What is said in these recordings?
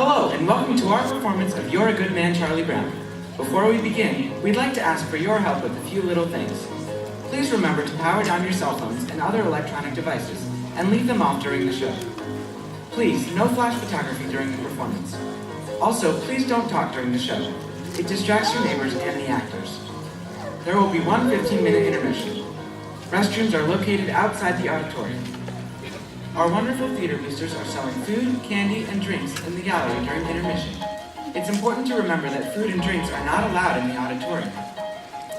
Hello, and welcome to our performance of You're a Good Man, Charlie Brown. Before we begin, we'd like to ask for your help with a few little things. Please remember to power down your cell phones and other electronic devices, and leave them off during the show. Please, no flash photography during the performance. Also, please don't talk during the show. It distracts your neighbors and the actors. There will be one 15-minute intermission. Restrooms are located outside the auditorium. Our wonderful theater boosters are selling food, candy, and drinks in the gallery during intermission. It's important to remember that food and drinks are not allowed in the auditorium.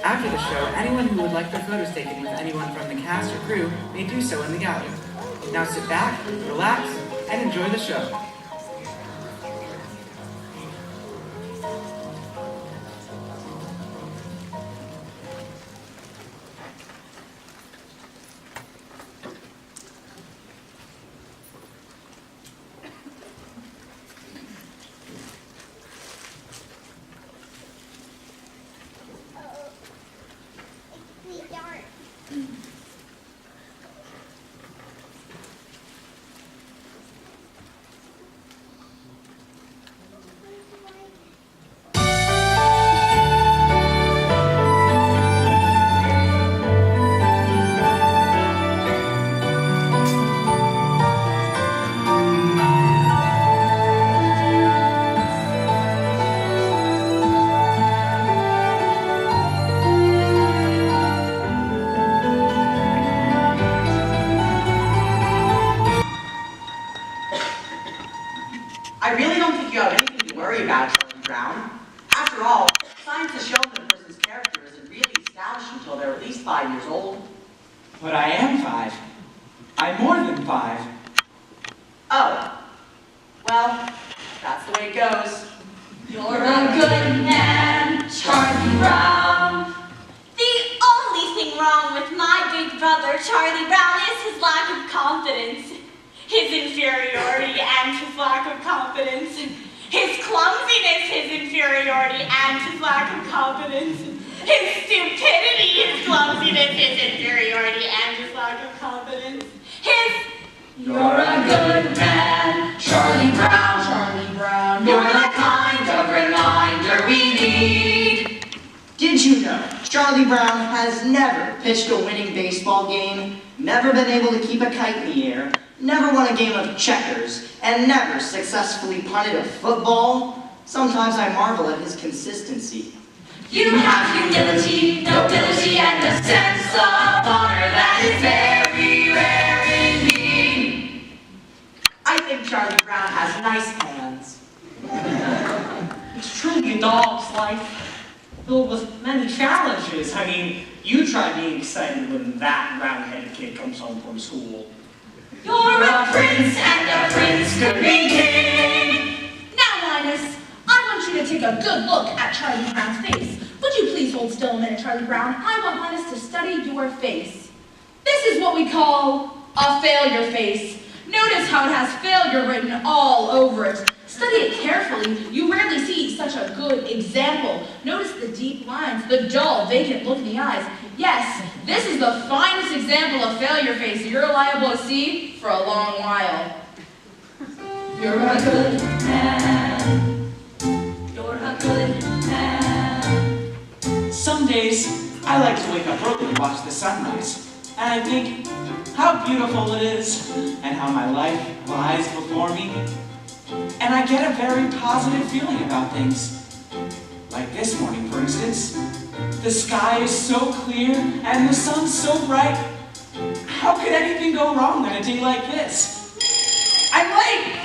After the show, anyone who would like their photos taken with anyone from the cast or crew may do so in the gallery. Now sit back, relax, and enjoy the show. I really don't think you have anything to worry about, Charlie Brown. After all, science has shown that a person's character isn't really established until they're at least 5 years old. But I am 5. I'm more than 5. Oh. Well, that's the way it goes. You're a good man, Charlie Brown. The only thing wrong with my big brother, Charlie Brown, is his lack of confidence. His inferiority and his lack of confidence. His clumsiness, his inferiority and his lack of confidence. His stupidity, his clumsiness, his inferiority and his lack of confidence. You're a good man, Charlie Brown. Charlie Brown. You're the kind of reminder we need. Did you know Charlie Brown has never pitched a winning baseball game, never been able to keep a kite in the air, never won a game of checkers, and never successfully punted a football? Sometimes I marvel at his consistency. You have humility, nobility, and a sense of honor that is very rare indeed. I think Charlie Brown has nice hands. It's truly a dog's life, filled with many challenges. I mean, you try being excited when that round-headed kid comes home from school. You're a prince, and a prince could be king. Now, Linus, I want you to take a good look at Charlie Brown's face. Would you please hold still a minute, Charlie Brown? I want Linus to study your face. This is what we call a failure face. Notice how it has failure written all over it. Study it carefully. You rarely see such a good example. Notice the deep lines, the dull, vacant look in the eyes. Yes, this is the finest example of failure face you're liable to see for a long while. You're a good man. You're a good man. Some days, I like to wake up early and watch the sunrise. And I think how beautiful it is, and how my life lies before me. And I get a very positive feeling about things. Like this morning, for instance. The sky is so clear, and the sun's so bright. How could anything go wrong on a day like this? I'm late!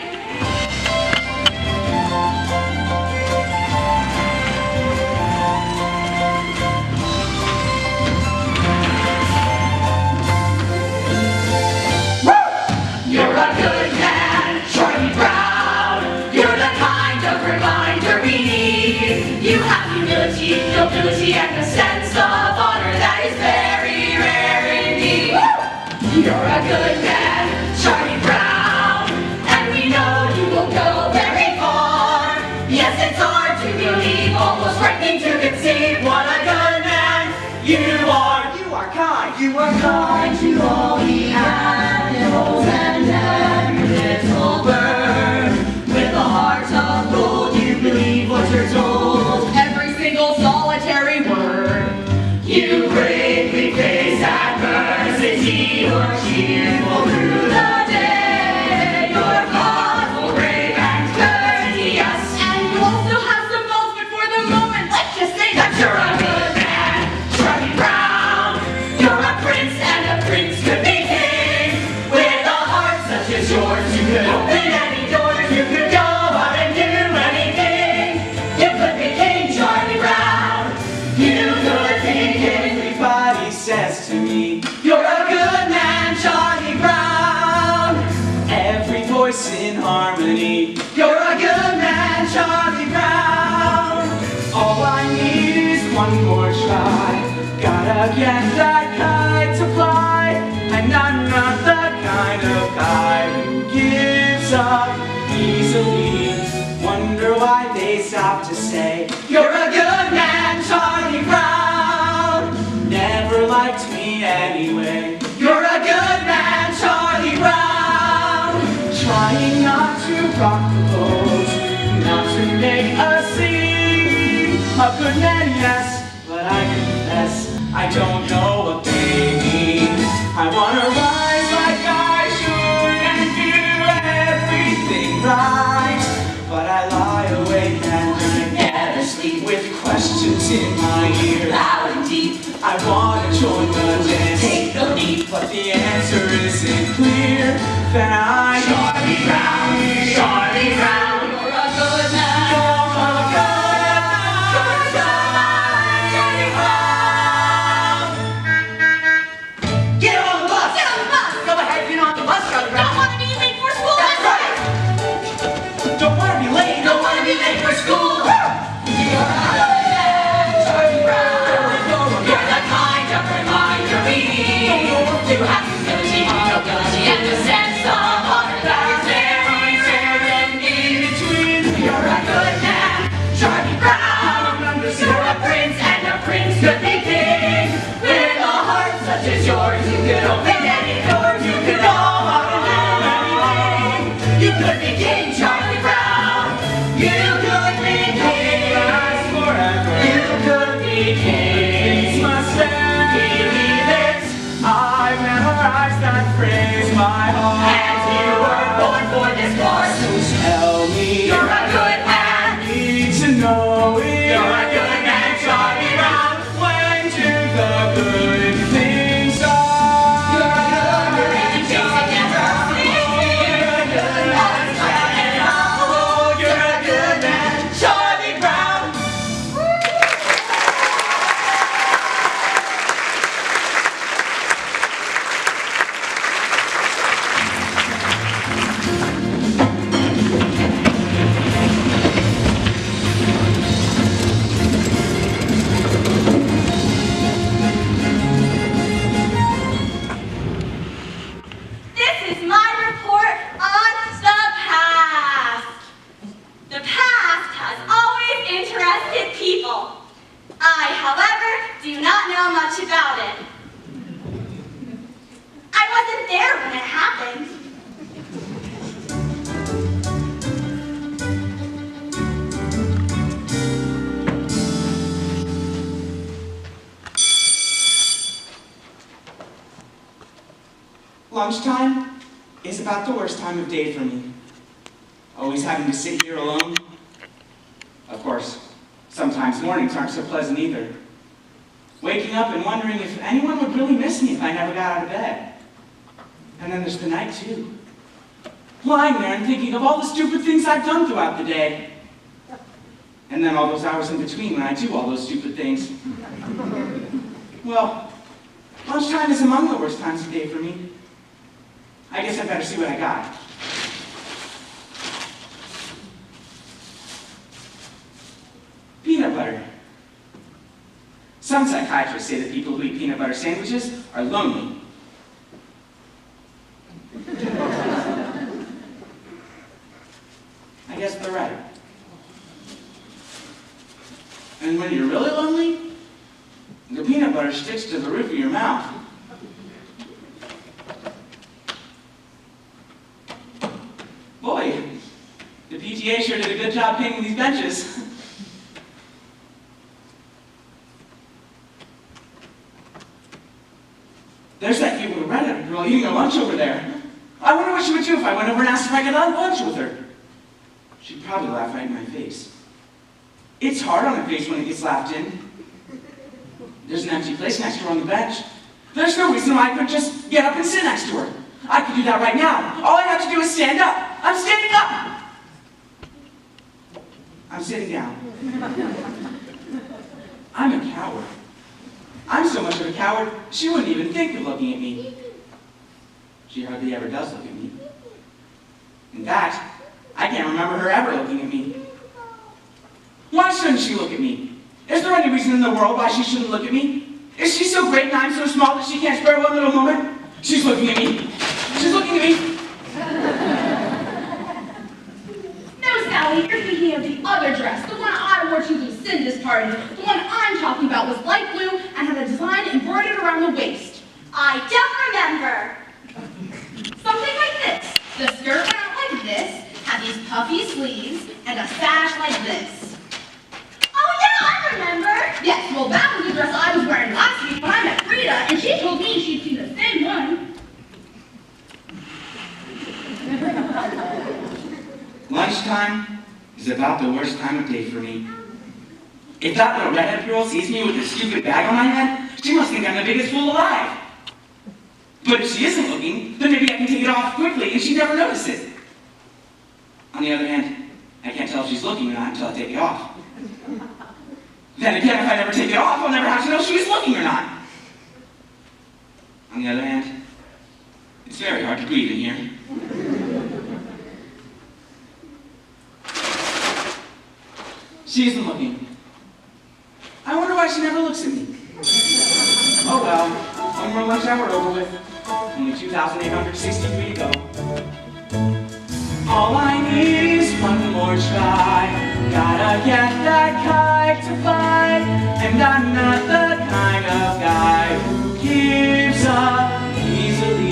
You're a good man, Charlie Brown. You're the kind of reminder we need. You have humility, nobility, and a sense of honor that is very rare indeed. You're a good man, Charlie Brown, and we know you will go very far. Yes, it's hard to believe, almost frightening to conceive what a good man you are. You are kind. You are kind to all the animals and every little bird with a heart of against that kite to fly, and I'm not the kind of guy who gives up easily. Wonder why they stop to say, "You're a good man, Charlie Brown." Never liked me anyway. You're a good man, Charlie Brown. Trying not to rock the boat, not to make a scene. A good man, yes, but I confess I don't know what they mean. I wanna rise like I should and do everything right, but I lie awake at night, never sleep, with questions in my ear, loud and deep. I wanna join the dance, take the leap, but the answer isn't clear. Then I, Charlie Brown, Charlie Brown, you're a good man. You're a good man, Charlie Brown. Get on the bus! Get on the bus! Go ahead, get on the bus, Charlie Brown. Don't want to be late for school. That's right! Don't want to be late. Don't want to be late for school. You're a good man, Charlie Brown. You're the kind of reminder we need to have humility, nobility, and a sense of honor that is very rare and in between. You're a good man, Charlie Brown. You're a prince, and a prince could be king. With a heart such as yours, you could open any door. You could know how to do anything. You could be king, Charlie Brown. You could be king. Last forever. You could be king. Must believe it. I've memorized that phrase by heart. And you were born for this course. So tell me, You're a good man. I need to know it. You're a good man, Charlie Brown. When do the good things start? You're a good man, Charlie Brown. You're a good man, Charlie Brown. Oh, you're a good man, Charlie Brown. This is my report on the past. The past has always interested people. I, however, do not know much about it. I wasn't there when it happened. Lunchtime is about the worst time of day for me. Always having to sit here alone. Of course, sometimes mornings aren't so pleasant either. Waking up and wondering if anyone would really miss me if I never got out of bed. And then there's the night too. Lying there and thinking of all the stupid things I've done throughout the day. And then all those hours in between when I do all those stupid things. Well, lunchtime is among the worst times of day for me. I guess I better see what I got. Peanut butter. Some psychiatrists say that people who eat peanut butter sandwiches are lonely. I guess they're right. And when you're really lonely, the peanut butter sticks to the roof of your mouth. Boy, the PTA sure did a good job painting these benches. There's that cute little redheaded girl eating her lunch over there. I wonder what she would do if I went over and asked if I could have lunch with her. She'd probably laugh right in my face. It's hard on a face when it gets laughed in. There's an empty place next to her on the bench. There's no reason why I couldn't just get up and sit next to her. I could do that right now. All I have to do is stand up. I'm standing up. I'm sitting down. I'm a coward. I'm so much of a coward, she wouldn't even think of looking at me. She hardly ever does look at me. In fact, I can't remember her ever looking at me. Why shouldn't she look at me? Is there any reason in the world why she shouldn't look at me? Is she so great and I'm so small that she can't spare one little moment? She's looking at me. She's looking at me. No, Sally, you're thinking of the other dress, the one I wore to Lucinda's party. The one I'm talking about was light blue and had a design embroidered around the waist. I don't remember. Something like this. The skirt went out like this, had these puffy sleeves, and a sash like this. Oh yeah, I remember. Yes, well that was the dress I was wearing last week when I met Frida, and she told me she'd seen the same one. Lunchtime is about the worst time of day for me. If that little redhead girl sees me with this stupid bag on my head, she must think I'm the biggest fool alive. But if she isn't looking, then maybe I can take it off quickly and she'd never notice it. On the other hand, I can't tell if she's looking or not until I take it off. Then again, if I never take it off, I'll never have to know if she's looking or not. On the other hand, it's very hard to breathe in here. She isn't looking. I wonder why she never looks at me. Oh well, one more lunch hour over with. Only 2,863 to go. All I need is one more try. Gotta get that kite to fly. And I'm not the kind of guy who gives up easily.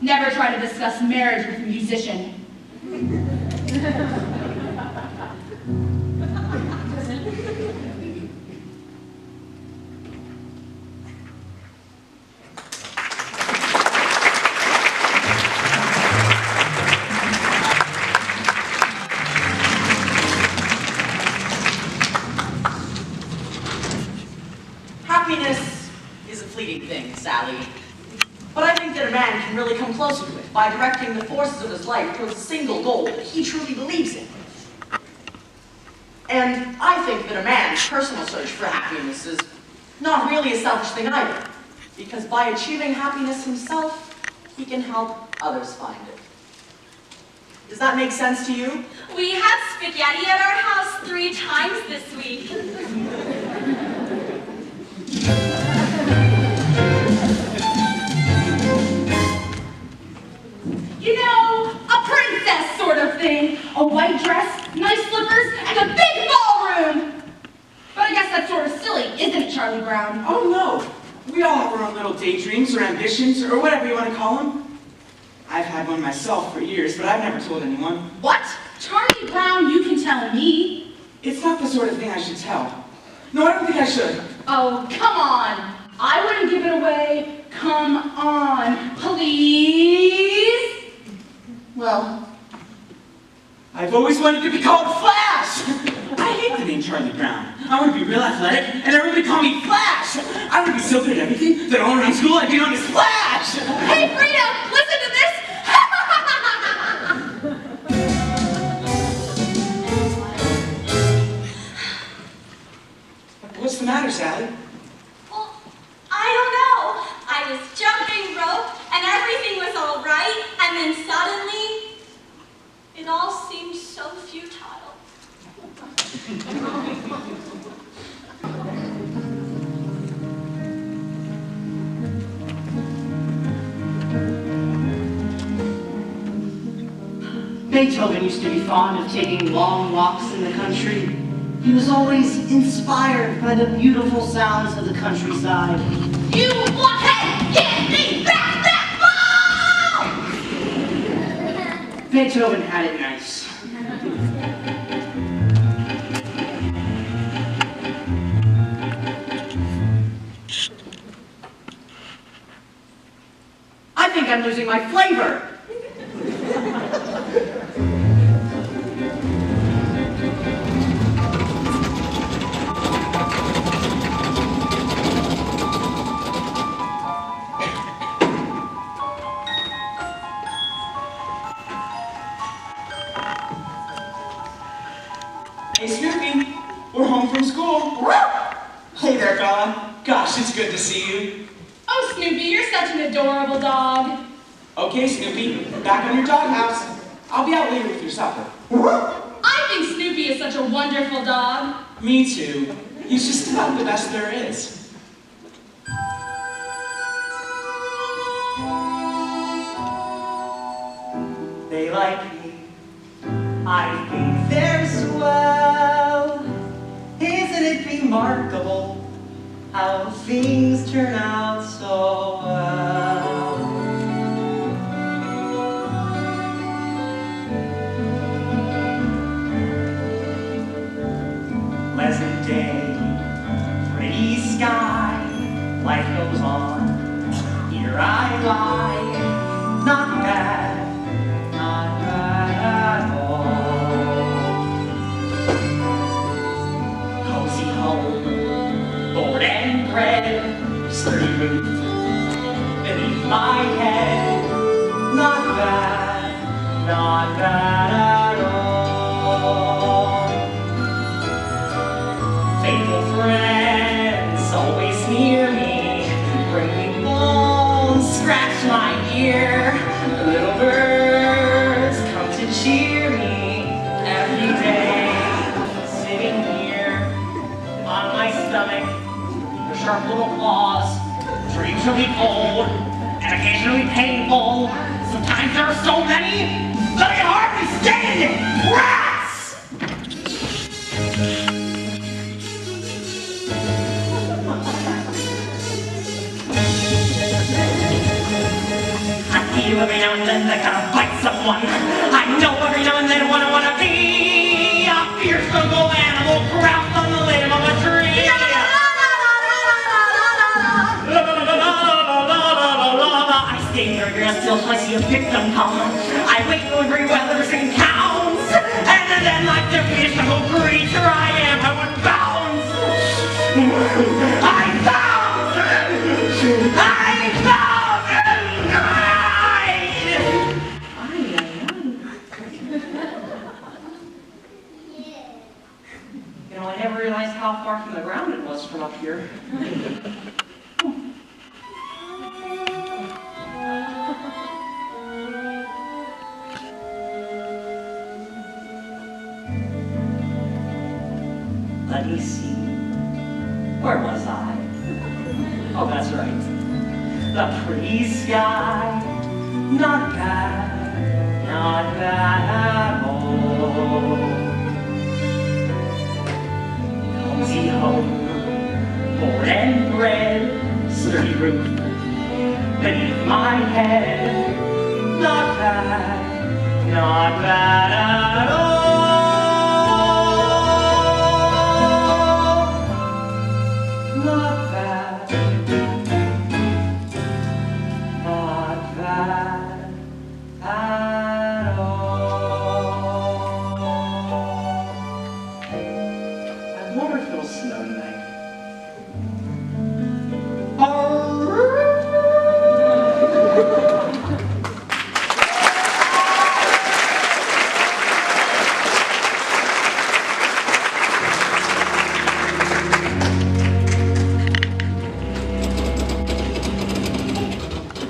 Never try to discuss marriage with a musician. Happiness is a fleeting thing, Sally. But I think that a man can really come closer to it by directing the forces of his life towards a single goal that he truly believes in. And I think that a man's personal search for happiness is not really a selfish thing either, because by achieving happiness himself, he can help others find it. Does that make sense to you? We had spaghetti at our house 3 times this week. You know, a princess sort of thing. A white dress, nice slippers, and a big ballroom. But I guess that's sort of silly, isn't it, Charlie Brown? Oh no, we all have our own little daydreams or ambitions or whatever you want to call them. I've had one myself for years, but I've never told anyone. What? Charlie Brown, you can tell me. It's not the sort of thing I should tell. No, I don't think I should. Oh, come on. I wouldn't give it away. Come on, please. Well, I've always wanted to be called Flash! I hate the name Charlie Brown. I want to be real athletic, and everybody call me Flash! I want to be so good at everything that all around school I'd be known as Flash! Hey, Frida, listen to this. What's the matter, Sally? Well, I don't know. I was jumping rope and everything was all right, and then suddenly, it all seemed so futile. Beethoven used to be fond of taking long walks in the country. He was always inspired by the beautiful sounds of the countryside. You blockhead, give me back that ball! Beethoven had it nice. I think I'm losing my flavor. Hey, Snoopy, we're home from school. Hey there, fella. Gosh, it's good to see you. Oh, Snoopy, you're such an adorable dog. Okay, Snoopy, back on your doghouse. I'll be out later with your supper. I think Snoopy is such a wonderful dog. Me too. He's just about the best there is. They like me. I think they're swell. Isn't it remarkable how things turn out so well? Pleasant day, pretty sky, life goes on. Here I lie, not bad. Not bad at all. Cozy home, board and bread, sturdy roof beneath my head. Not bad at all. Faithful friends always near me, bring me bones, scratch my ear. Little birds come to cheer me every day. Sitting here on my stomach, their sharp little claws, dreams will be cold and occasionally painful. Sometimes there are so many that I can hardly stand it. Rats! I feel every now and then I gotta bite someone. I know every now and then what I wanna be. A fierce jungle animal crouched on the limb of a tree. I stay there until I see a victim come. I wait till every weather scene counts. And then like the fierce jungle creature I am, I would bounce. I bounce! I bounce! You know, I never realized how far from the ground it was from up here. Let me see. Where was I? Oh, that's right. The pretty sky. Not bad at all. Cozy home, board and bread, sturdy roof beneath my head. Not bad at all. Not bad wonder if it'll snow tonight.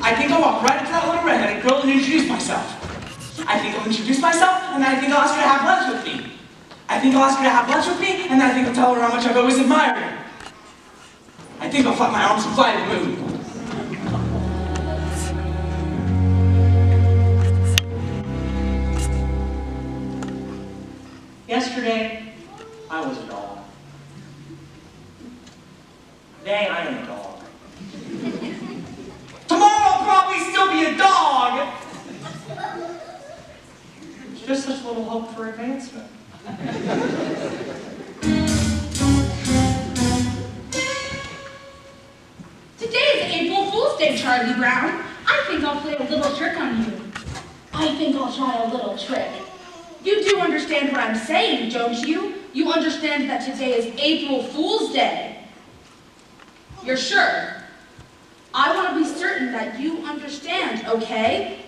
I think I'll walk right up to that little redheaded girl and introduce myself. I think I'll introduce myself, and then I think I'll ask her to have lunch with me. I think I'll ask her to have lunch with me, and then I think I'll tell her how much I've always admired her. I think I'll flap my arms and fly to the moon. Yesterday, I was a dog. Today, I am a dog. Tomorrow, I'll probably still be a dog! There's just such little hope for advancement. Today is April Fool's Day, Charlie Brown. I think I'll play a little trick on you. I think I'll try a little trick. You do understand what I'm saying, don't you? You understand that today is April Fool's Day. You're sure? I want to be certain that you understand, okay?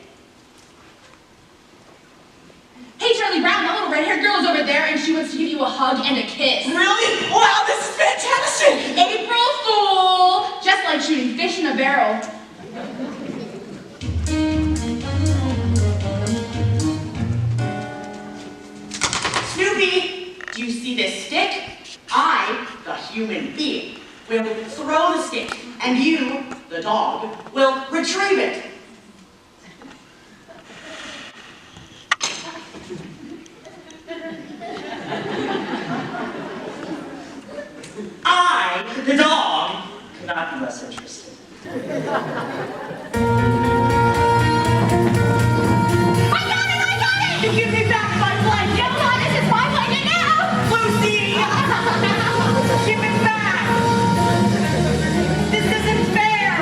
Hey, Charlie Brown, that little red-haired girl is over there, and she wants to give you a hug and a kiss. Really? Wow, this is fantastic! April Fool! Just like shooting fish in a barrel. Snoopy, do you see this stick? I, the human being, will throw the stick, and you, the dog, will retrieve it. I, the dog, could not be less interested. You give me back my blanket! No, this is my blanket now! Lucy! Give it back! This isn't fair!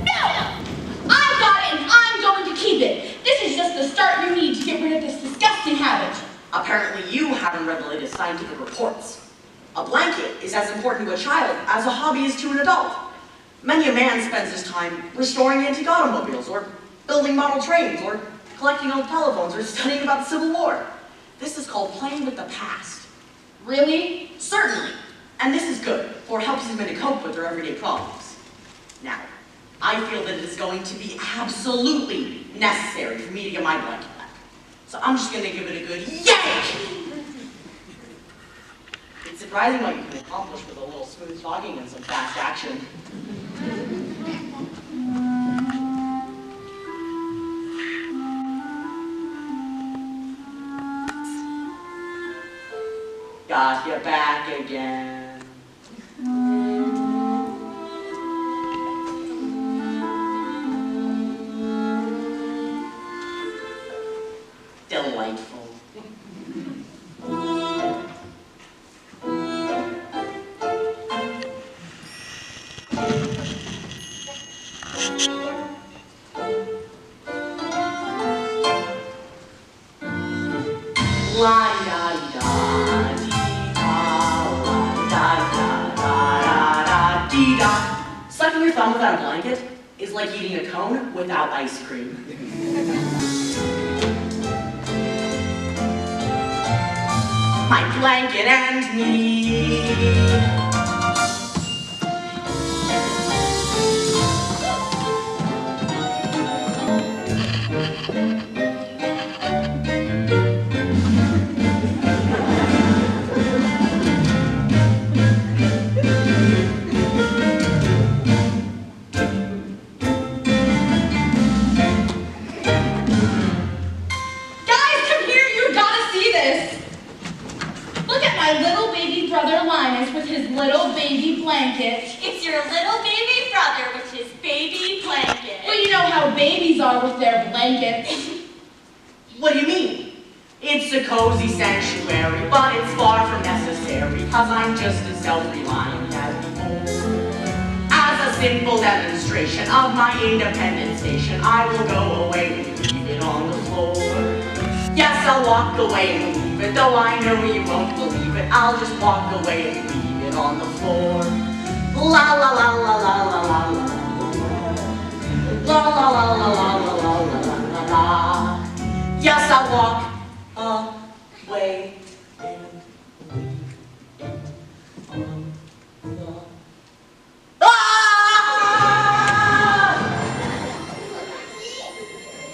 No! I've got it and I'm going to keep it. This is just the start you need to get rid of this disgusting habit. Apparently you haven't read the latest scientific reports. A blanket is as important to a child as a hobby is to an adult. Many a man spends his time restoring antique automobiles, or building model trains, or collecting old telephones, or studying about the Civil War. This is called playing with the past. Really? Certainly. And this is good, for it helps them to cope with their everyday problems. Now, I feel that it is going to be absolutely necessary for me to get my blanket back. So I'm just going to give it a good yank! It's surprising what you can accomplish with a little smooth talking and some fast action. Got you back again. Delightful. Sucking your thumb without a blanket is like eating a cone without ice cream. My blanket and me. Little baby blanket. It's your little baby brother with his baby blanket. Well, you know how babies are with their blankets. What do you mean? It's a cozy sanctuary, but it's far from necessary, cause I'm just as self-reliant as before. As a simple demonstration of my independent station, I will go away and leave it on the floor. Yes, I'll walk away and leave it, though I know you won't believe it. I'll just walk away and leave it on the floor. La la la la la la la la. La la la la la la la la la la. Yes, I'll walk away and leave it on the.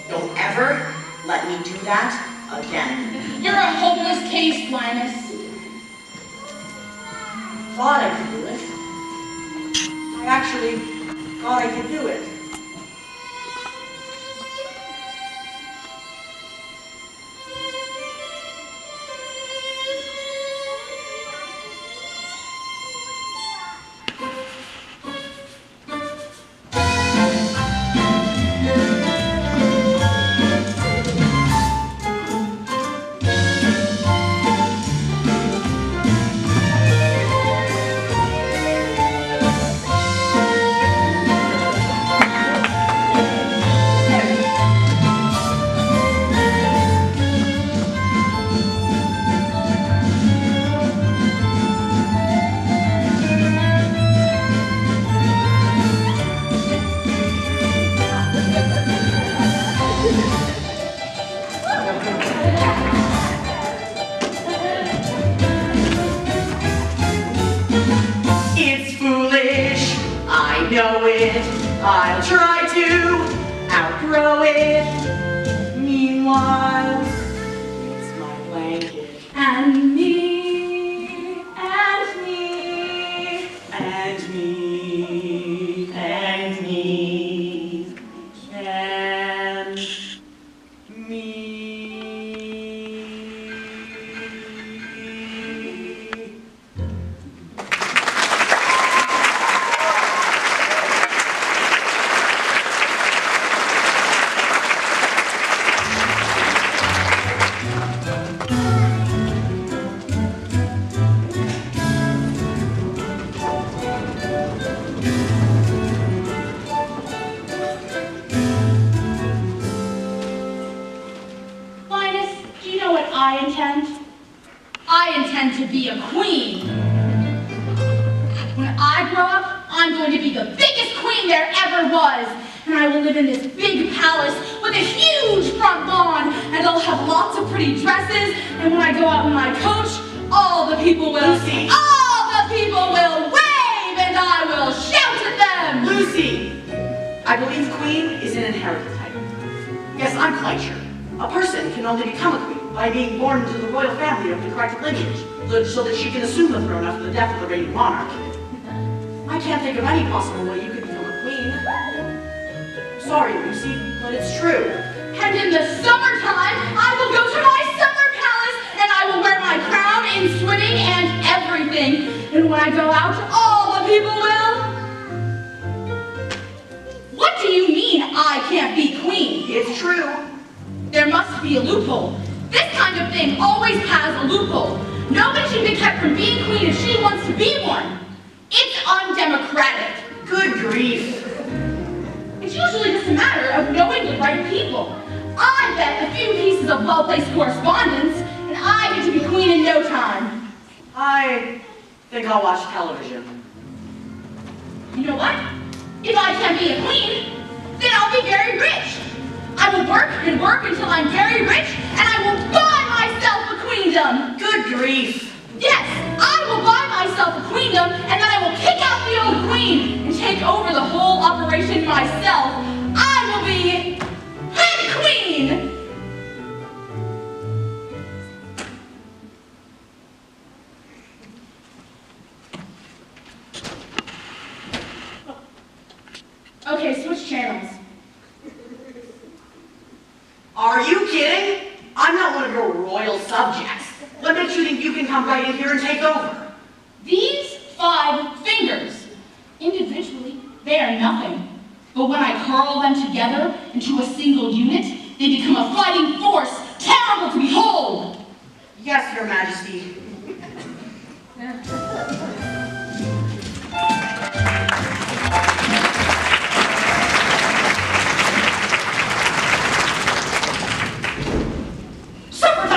Don't ever let me do that again. You're a hopeless case, Linus. Thought I could do it. I actually thought I could do it. I'll try to outgrow it. Meanwhile, it's my blanket. And me, and me, And me, and me, and me. I intend to be a queen. When I grow up, I'm going to be the biggest queen there ever was. And I will live in this big palace with a huge front lawn. And I'll have lots of pretty dresses. And when I go out in my coach, all the people will Lucy. All the people will wave and I will shout at them. Lucy! I believe queen is an inherited title. Yes, I'm quite sure. A person can only become a queen by being born into the royal family of the correct lineage, so that she can assume the throne after the death of the reigning monarch. I can't think of any possible way you could become a queen. Sorry, Lucy, but it's true. And in the summertime, I will go to my summer palace and I will wear my crown in swimming and everything. And when I go out, all the people will. What do you mean I can't be queen? It's true. There must be a loophole. This kind of thing always has a loophole. Nobody should be kept from being queen if she wants to be one. It's undemocratic. Good grief. It's usually just a matter of knowing the right people. I bet a few pieces of well-placed correspondence, and I get to be queen in no time. I think I'll watch television. You know what? If I can't be a queen, then I'll be very rich. I will work and work until I'm very rich, and I will buy myself a queendom. Good grief. Yes, I will buy myself a queendom, and then I will kick out the old queen and take over the whole operation myself. I will be head queen. Okay, switch channels. Are you kidding? I'm not one of your royal subjects. What makes you think you can come right in here and take over? These 5 fingers, individually, they are nothing. But when I curl them together into a single unit, they become a fighting force, terrible to behold. Yes, Your Majesty. Supper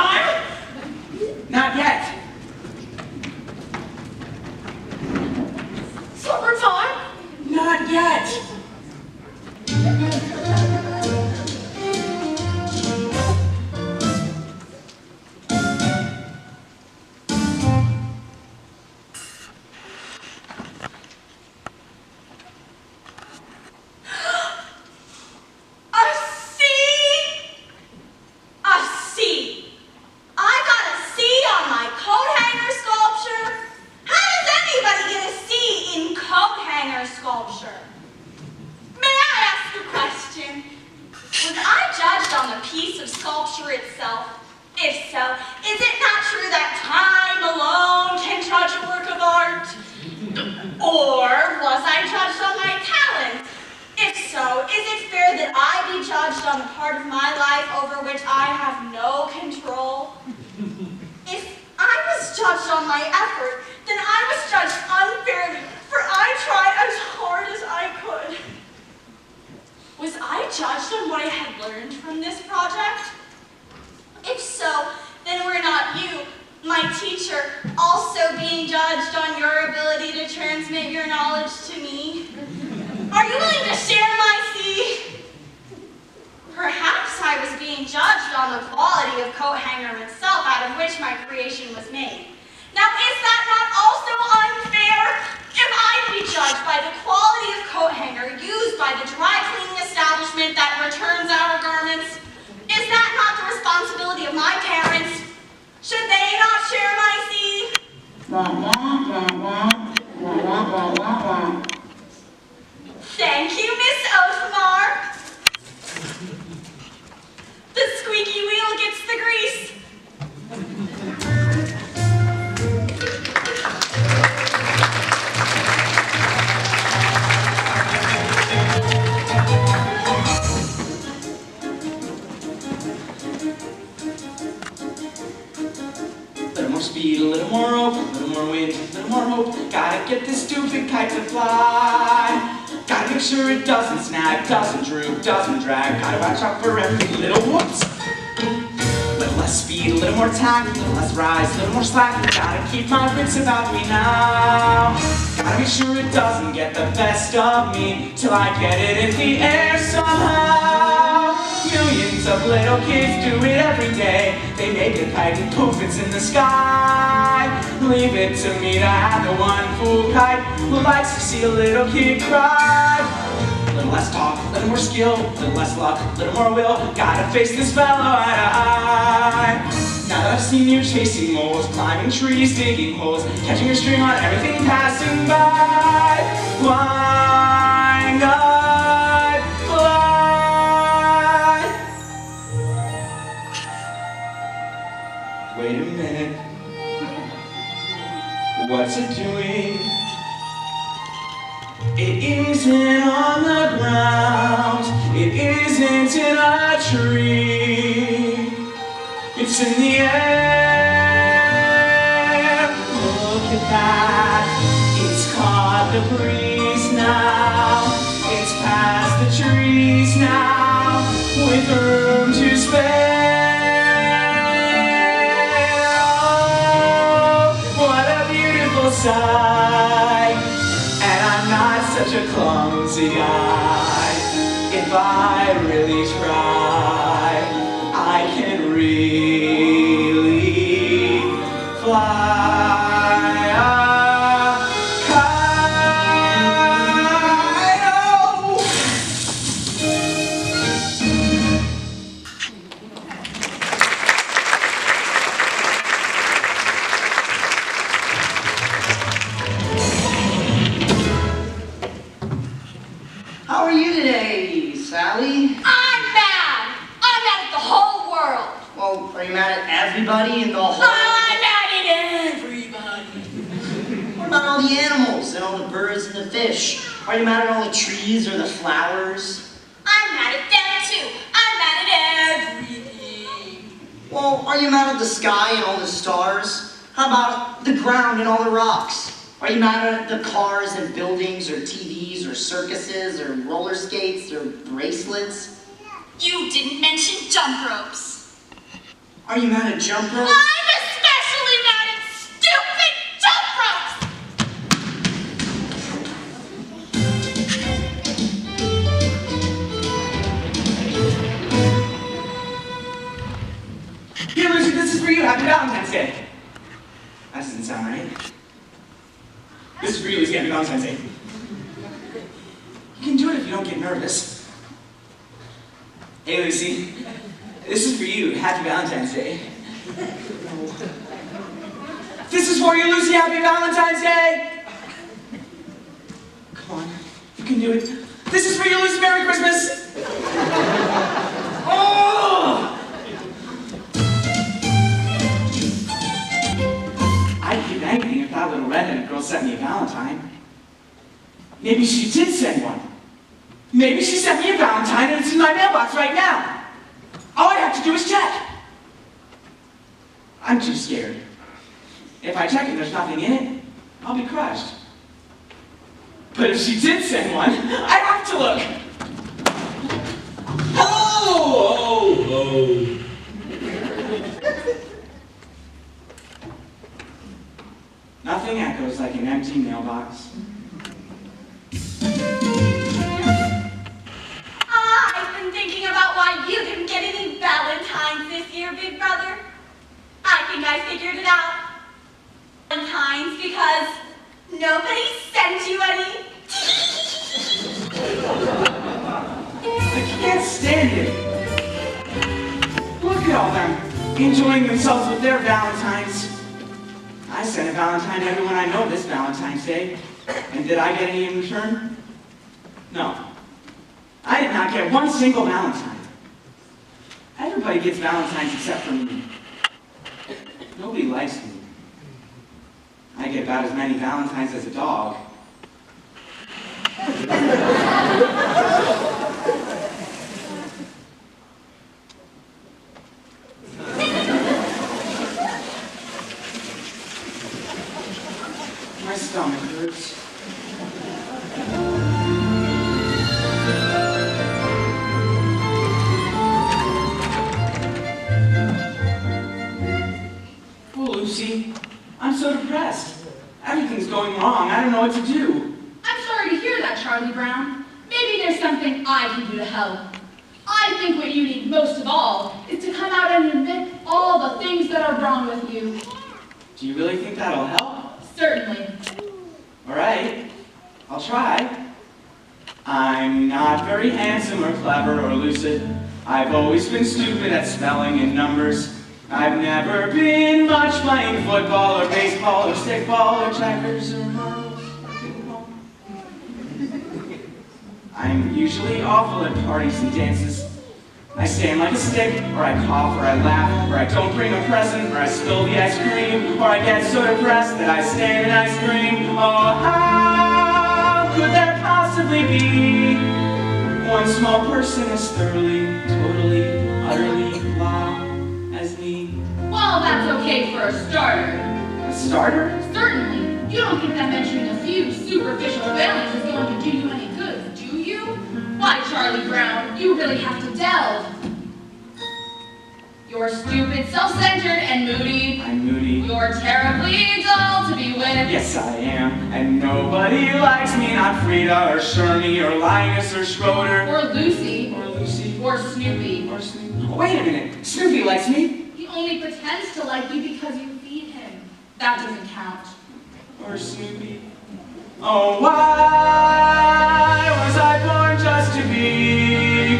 If so, is it not true that time alone can judge a work of art? Or was I judged on my talent? If so, is it fair that I be judged on the part of my life over which I have no control? If I was judged on my effort, then I was judged unfairly, for I tried as hard as I could. Was I judged on what I had learned from this project? If so, then were not you, my teacher, also being judged on your ability to transmit your knowledge to me? Are you willing to share my seed? Perhaps I was being judged on the quality of coat hanger itself out of which my creation was made. Now is that not also unfair? If I be judged by the quality of coat hanger used by the dry cleaning establishment that returns our garments, is that not the responsibility of my parents? Should they not share my seed? Thank you, Miss Oathmar. The squeaky wheel gets the grease. Speed, a little more rope, a little more wind, a little more hope. Gotta get this stupid kite to fly. Gotta make sure it doesn't snag, doesn't droop, doesn't drag. Gotta watch out for every little whoops. A little less speed, a little more tack, a little less rise, a little more slack. Gotta keep my wits about me now. Gotta make sure it doesn't get the best of me till I get it in the air somehow. Millions of little kids do it every day. They make a kite and poof, it's in the sky. Leave it to me to have the one fool kite who likes to see a little kid cry. A little less talk, a little more skill, a little less luck, a little more will. Gotta face this fellow eye to eye. Now that I've seen you chasing moles, climbing trees, digging holes, catching a string on everything passing by, why not fly? Wait a minute, what's it doing? It isn't on the ground, it isn't in a tree, it's in the air. Look at that, it's caught the breeze now, it's past the trees now, with room to spare. Sight. And I'm not such a clumsy guy. If I really try, I can really fly a kite. Oh. How are you today, Sally? I'm mad. I'm mad at the whole world. Well, are you mad at everybody in the whole... I'm mad at everybody. What about all the animals and all the birds and the fish? Are you mad at all the trees or the flowers? I'm mad at them too. I'm mad at everything. Well, are you mad at the sky and all the stars? How about the ground and all the rocks? Are you mad at the cars and buildings or TVs or circuses or roller skates or bracelets? You didn't mention jump ropes. Are you mad at jump ropes? I'm especially mad at stupid jump ropes. Here, Lucy, this is for you. Happy Valentine's Day. That doesn't sound right. This is for you, Lucy. Happy Valentine's Day. You can do it if you don't get nervous. Hey, Lucy. This is for you. Happy Valentine's Day. This is for you, Lucy. Happy Valentine's Day. Come on. You can do it. This is for you, Lucy. Merry Christmas. Oh! redheaded girl sent me a Valentine. Maybe she did send one. Maybe she sent me a Valentine and it's in my mailbox right now. All I have to do is check. I'm too scared. If I check and there's nothing in it, I'll be crushed. But if she did send one, I have to look. Hello! Nothing echoes like an empty mailbox. I've been thinking about why you didn't get any Valentines this year, big brother. I think I figured it out. Valentines because nobody sent you any. I can't stand it. Look at all them enjoying themselves with their Valentines. I sent a Valentine to everyone I know this Valentine's Day. And did I get any in return? No. I did not get one single Valentine. Everybody gets Valentines except for me. Nobody likes me. I get about as many Valentines as a dog. My stomach hurts. Oh, Lucy, I'm so depressed. Everything's going wrong. I don't know what to do. I'm sorry to hear that, Charlie Brown. Maybe there's something I can do to help. I think what you need most of all is to come out and admit all the things that are wrong with you. Do you really think that'll help? Certainly. All right, I'll try. I'm not very handsome or clever or lucid. I've always been stupid at spelling and numbers. I've never been much playing football or baseball or stickball or checkers or marbles or ping pong. I'm usually awful at parties and dances. I stand like a stick, or I cough, or I laugh, or I don't bring a present, or I spill the ice cream, or I get so depressed that I stand and I scream. Oh, how could there possibly be one small person as thoroughly, totally, utterly flawed as me? Well, that's okay for a starter. A starter? Certainly. You don't think that mentioning a few superficial failings is going to do you any good, do you? Why, Charlie Brown, you really have to delve. You're stupid, self-centered, and moody. I'm moody. You're terribly dull to be with. Yes, I am. And nobody likes me, not Frida or Shirley or Linus or Schroeder. Or Lucy. Or Lucy. Or Snoopy. Or Snoopy. Oh, wait a minute. Snoopy likes me. He only pretends to like you because you feed him. That doesn't count. Or Snoopy. Oh, why was I born just to be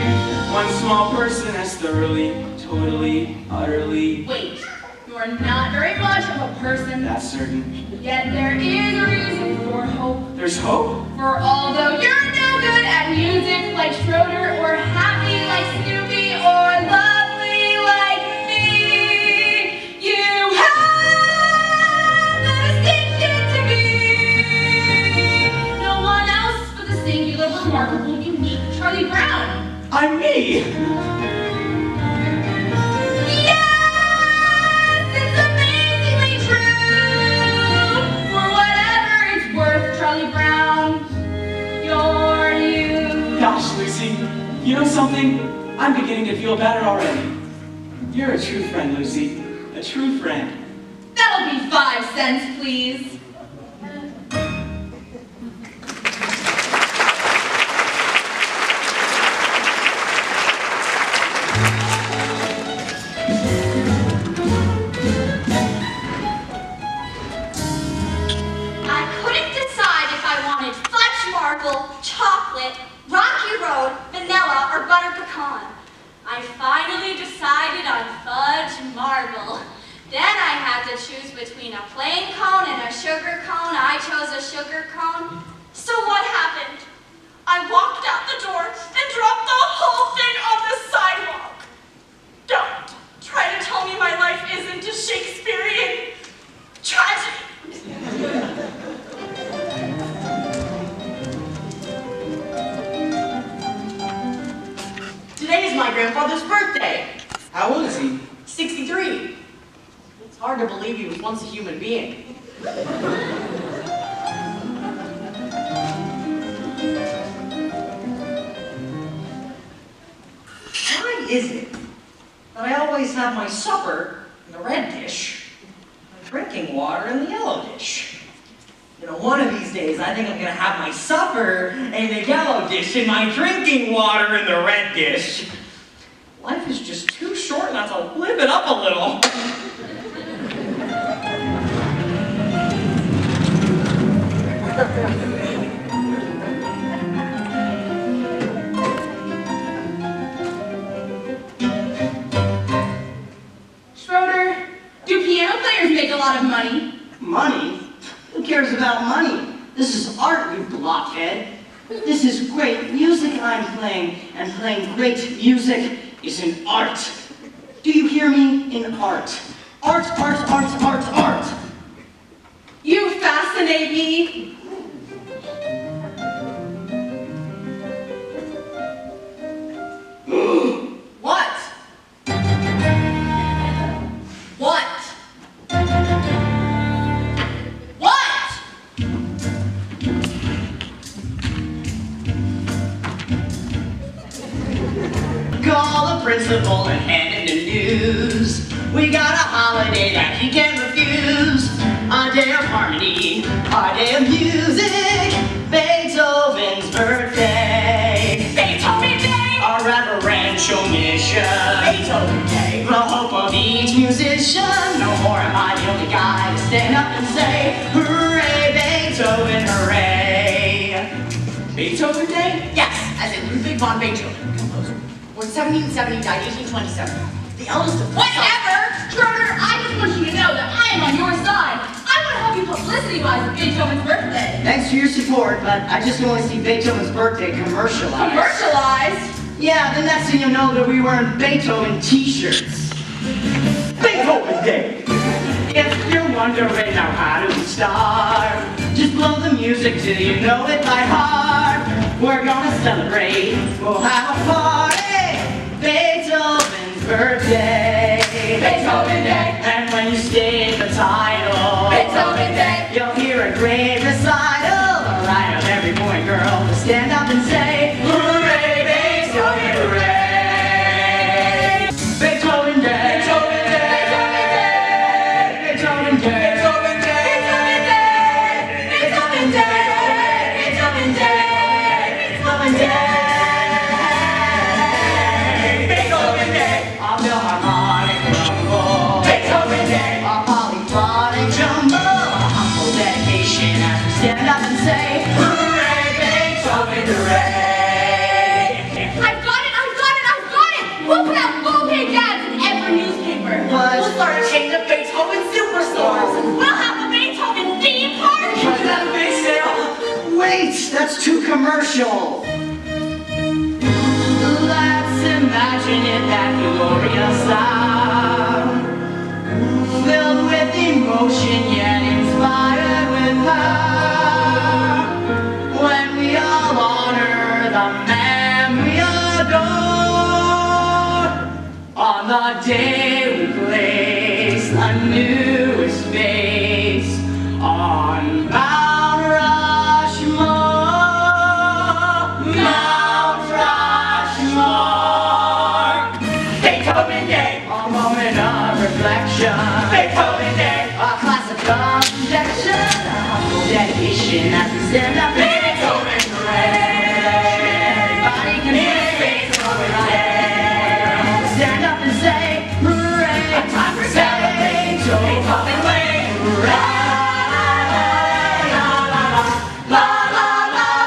one small person as thoroughly, totally, utterly? Wait, you're not very much of a person. That's certain. Yet there is a reason for hope. There's hope? For although you're no good at music like Schroeder, or happy like Snoopy, or lovely like me, you have the distinction to be no one else but the singular, remarkable, unique Charlie Brown. I'm me! Yes, it's amazingly true. For whatever it's worth, Charlie Brown, you're you. Gosh, Lucy, you know something? I'm beginning to feel better already. You're a true friend, Lucy. A true friend. That'll be 5 cents, please. I couldn't decide if I wanted fudge marble, chocolate, rocky road, vanilla, or butter pecan. I finally decided on fudge marble. Then I had to choose between a plain cone and a sugar cone. I chose a sugar cone. So what happened? I walked out the door and dropped the whole thing on the sidewalk. Don't try to tell me my life isn't a Shakespearean tragedy. Hard to believe he was once a human being. Why is it that I always have my supper in the red dish, my drinking water in the yellow dish? You know, one of these days, I think I'm gonna have my supper in the yellow dish and my drinking water in the red dish. Life is just too short not to live it up a little. Schroeder, do piano players make a lot of money? Money? Who cares about money? This is art, you blockhead. This is great music I'm playing, and playing great music is an art. Do you hear me? In art. Art, art, art, art, art. You fascinate me. What? What? What? Call the principal and hand in the news. We got a holiday that he can't refuse. A day of harmony, a day of music. Beethoven's birthday. Beethoven Day! A reverential mission. Beethoven Day. The hope of each musician. No more am I the only guy to stand up and say, hooray, Beethoven, hooray. Beethoven Day? Yes, as in Ludwig von Beethoven, composer. Born 1770, died 1827. The eldest of Whatever! Schroeder, I just want you to know that I am on your side. I want to help you publicity-wise with Beethoven's birthday. Thanks for your support, but I just want to see Beethoven's birthday commercialized. Commercialized? Yeah, the next thing you know that we wearing Beethoven t-shirts. Beethoven Day! If you're wondering now how do we start, Just blow the music till you know it by heart. We're gonna celebrate, we'll have a party. Beethoven's birthday. Beethoven Day. And when you state the title, Beethoven Day. you'll hear a great recital. A right of every boy and girl to stand up and say, hooray, Beethoven, hooray. Beethoven Day. Beethoven Day. Beethoven Day. Beethoven Day. Beethoven Day. Beethoven Day. Beethoven Day. Beethoven Day! A philharmonic rumble. Beethoven Day! A polyphonic jumble. A humble dedication as we stand up and say, hooray, Beethoven, hooray. I've got it! I've got it! I've got it! We'll put out full-page ads in every newspaper. What? We'll start a chain of Beethoven superstores. We'll have a Beethoven theme party. Is that a big sale? Wait, that's too commercial. Let's imagine it that glorious hour, filled with emotion yet inspired with power, when we all honor the man we adore. On the day we place a newest face on Mount Rushmore. Mount Rushmore. Beethoven Day! A moment of reflection. Beethoven Day! A classic objection. A humble dedication as we stand up. Beethoven Everybody can say Beethoven Day! stand up and say hooray. A time for celebrating Beethoven Day! Hooray. La la la la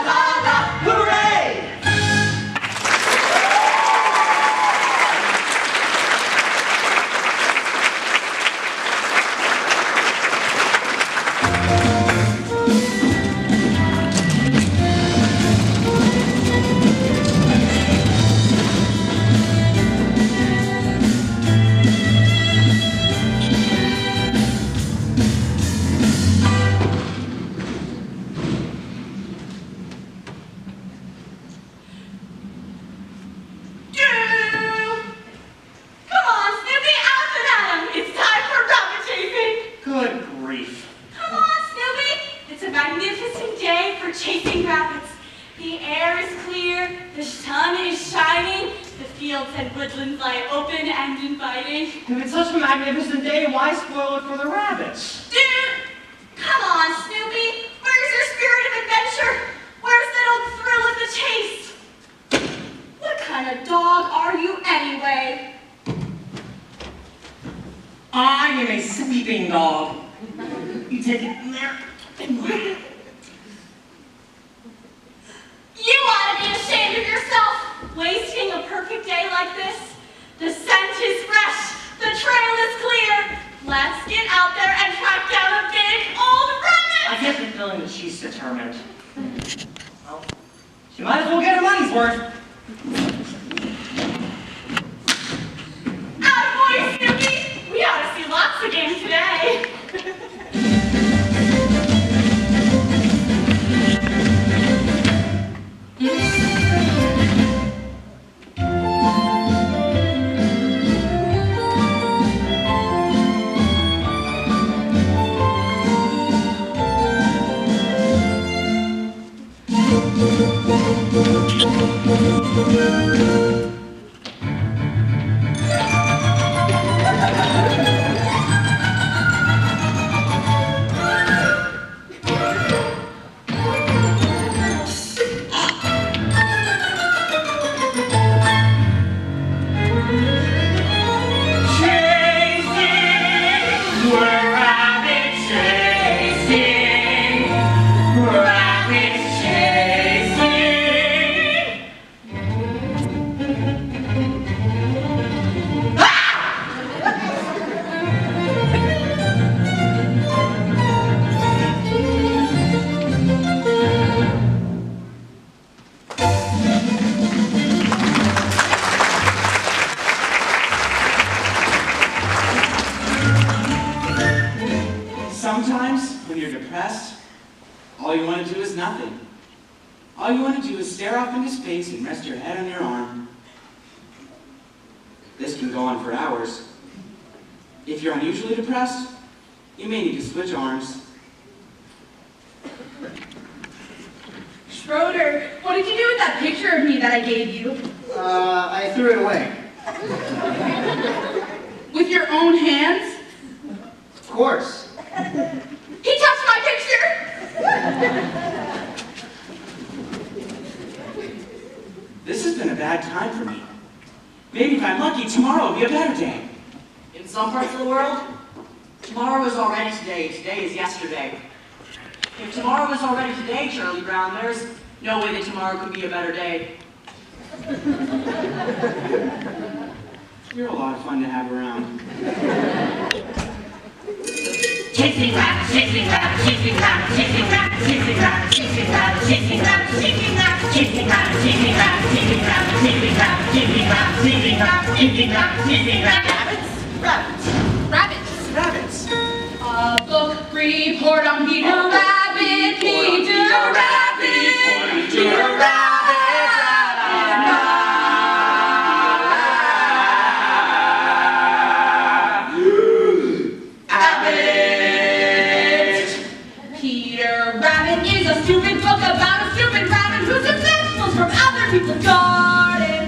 la! Hooray. grief. Come on, Snoopy. It's a magnificent day for chasing rabbits. The air is clear, the sun is shining, the fields and woodlands lie open and inviting. If it's such a magnificent day, why spoil it for the rabbits? Dude, come on, Snoopy. Where's your spirit of adventure? Where's that old thrill of the chase? What kind of dog are you anyway? I am a sleeping dog. You take it in there and whack it. You ought to be ashamed of yourself, wasting a perfect day like this. The scent is fresh, the trail is clear. Let's get out there and track down a big old rabbit. I get the feeling that she's determined. Well, she might as well get her money's worth. Attaboy, Snoopy. We ought to see lots of games today. Sometimes, when you're depressed, all you want to do is nothing. All you want to do is stare off into space and rest your head on your arm. This can go on for hours. If you're unusually depressed, you may need to switch arms. Schroeder, what did you do with that picture of me that I gave you? I threw it away. With your own hands? Of course. He touched my picture! This has been a bad time for me. Maybe if I'm lucky, tomorrow will be a better day. In some parts of the world, tomorrow is already today. Today is yesterday. If tomorrow is already today, Charlie Brown, there's no way that tomorrow could be a better day. You're a lot of fun to have around. Chasing rabbits, chasing rabbits, chasing rabbits, chasing rabbits, chasing rabbits, chasing rabbits, chasing rabbits, chasing rabbits, chasing rabbits, chasing rabbits, chasing rabbits, chasing rabbits, chasing rabbits, chasing rabbits, chasing rabbits, chasing rabbits, Rabbits. Rabbits. A book report on Peter Rabbit, Peter Rabbit, Peter Rabbit. Peter Rabbit is a stupid book about a stupid rabbit who took vegetables from other people's garden.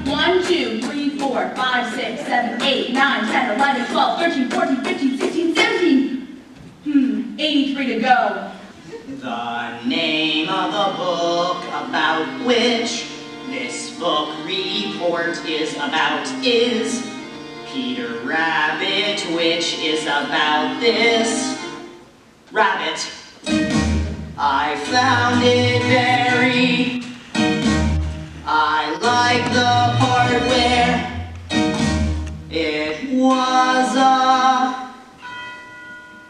1, 2, 3, 4, 5, 6, 7, 8, 9, 10, 11, 12, 13, 14, 15, 16, 17. 83 to go. The name of the book about which this book report is about is Peter Rabbit, which is about this rabbit. I found it very, I like the part where it was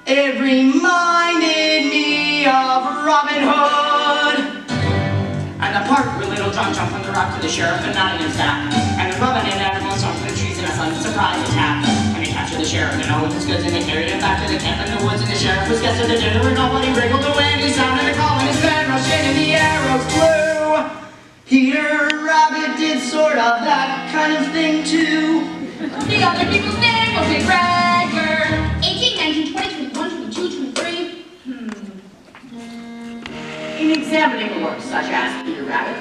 it reminded me of Robin Hood. And the part where Little John jumped from the rock to the sheriff and Nottingham's back. And the Robin and animals jumped from the trees in a sudden surprise attack. And they captured the sheriff and all of his goods and they carried him back to the camp in the woods. And the sheriff was guest of the dinner and nobody wriggled away. And he sounded a call and his band rushed in and the arrows flew. Peter Rabbit did sort of that kind of thing too. The other people's name was McGregor. 18, 19, 20, 21, 22, 23, examining a work such as Peter Rabbit,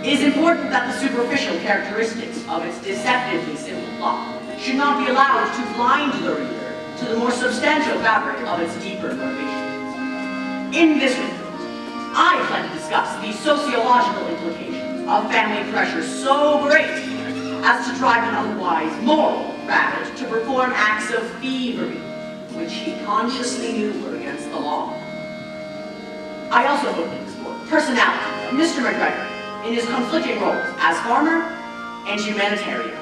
it is important that the superficial characteristics of its deceptively simple plot should not be allowed to blind the reader to the more substantial fabric of its deeper motivations. In this report, I plan to discuss the sociological implications of family pressure so great as to drive an otherwise moral rabbit to perform acts of thievery, which he consciously knew were against the law. I also hope to explore the personality of Mr. McGregor in his conflicting roles as farmer and humanitarian.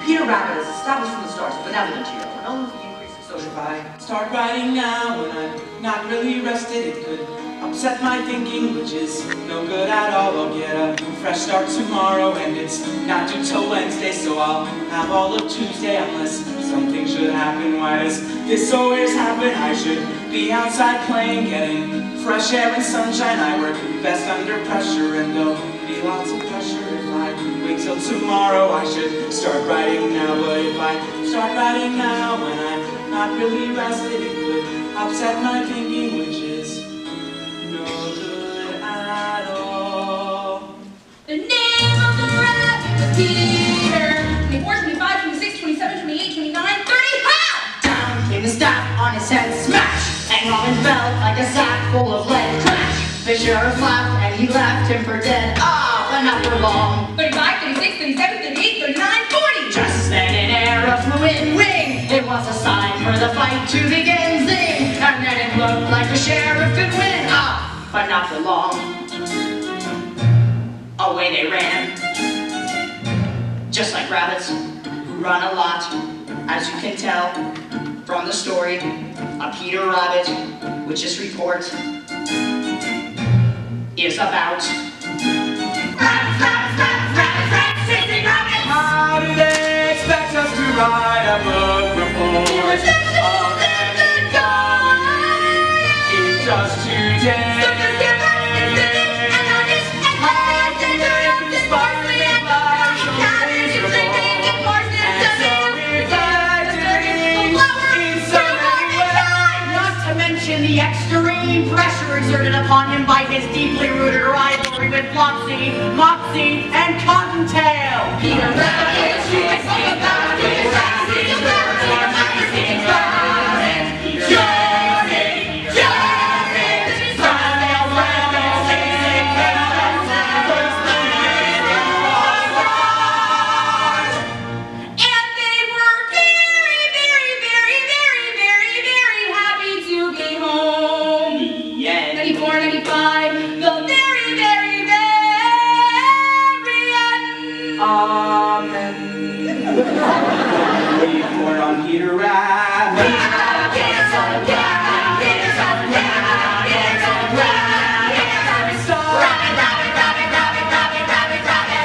Peter Rabbit is established from the start as a benevolent hero, known for the increase of social If I start writing now when I'm not really rested, it could upset my thinking, which is no good at all. I'll get a fresh start tomorrow, and it's not due till Wednesday, so I'll have all of Tuesday unless something should happen. Why does this always happen? I should be outside playing, getting fresh air and sunshine. I work best under pressure, and there'll be lots of pressure if I wait till tomorrow. I should start writing now, but if I start writing now when I'm not really rested, it could upset my thinking, which is no good at all. The name of the rabbit was Peter. 24, 25, 26, 27, 28, 29, 30, ha! Down came the staff on his head, smash! And Robin fell like a sack full of lead, crash! The sheriff laughed and he left him for dead. Ah, but not for long. 35, 36, 37, 38, 39, 40. Just then an arrow flew in, wing! It was a sign for the fight to begin, zing! And then it looked like the sheriff could win. Ah, but not for long. Away they ran. Just like rabbits who run a lot, as you can tell from the story of Peter Rabbit, which this report is about. How do they expect us to write a book report of any comedy in just 2 days? The extreme pressure exerted upon him by his deeply rooted rivalry with Flopsy, Mopsy, and Cottontail. Peter Rabbit, Report on Peter Rabbit.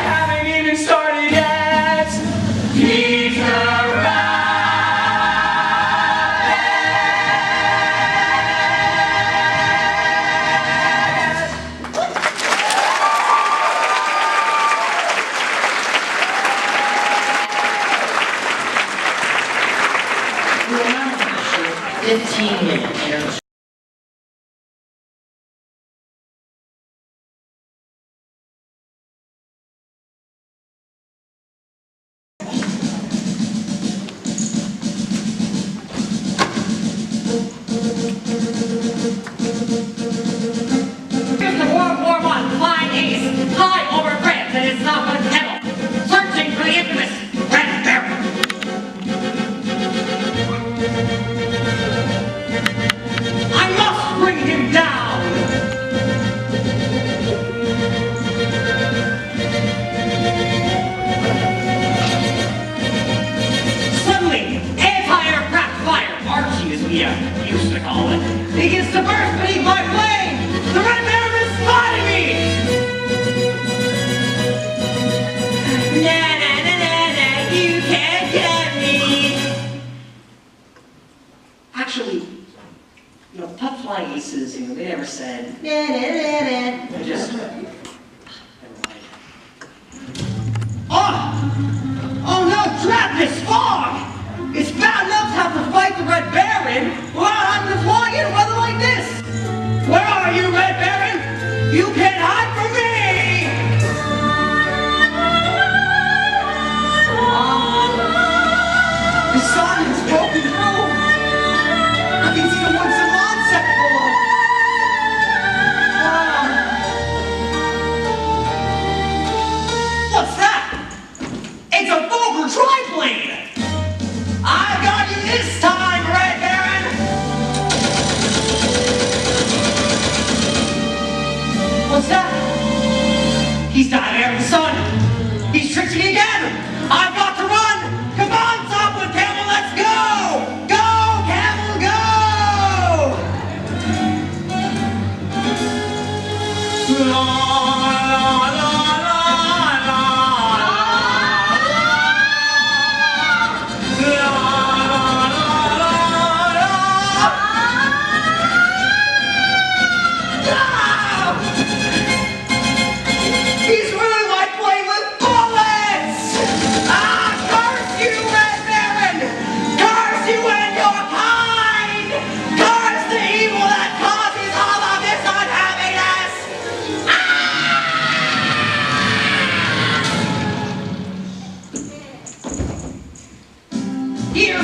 Haven't even started yet. Peter You remember the short 15-minute interview. Here's the World War I flying ace, high over France and its southern kettle, searching for the infamous Red Baron. I must bring him down! Suddenly, anti-aircraft fire, Archie as we used to call it, begins to burst beneath my plane! The Red Baron is spotting me! Na na na na na, you can't get me! Actually, you know, top flying aces, you know, they never said, na na na na. They just, never mind. Oh! Oh no, trap this fog! It's bad enough to have to fight the Red Baron without having to fly in weather like this! Where are you, Red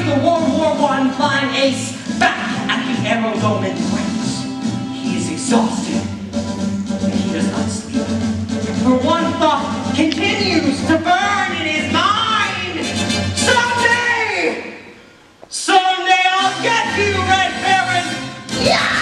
the World War I flying ace back at the aerodrome in France. He is exhausted, but he does not sleep. For one thought continues to burn in his mind. Someday I'll get you, Red Baron! Yeah!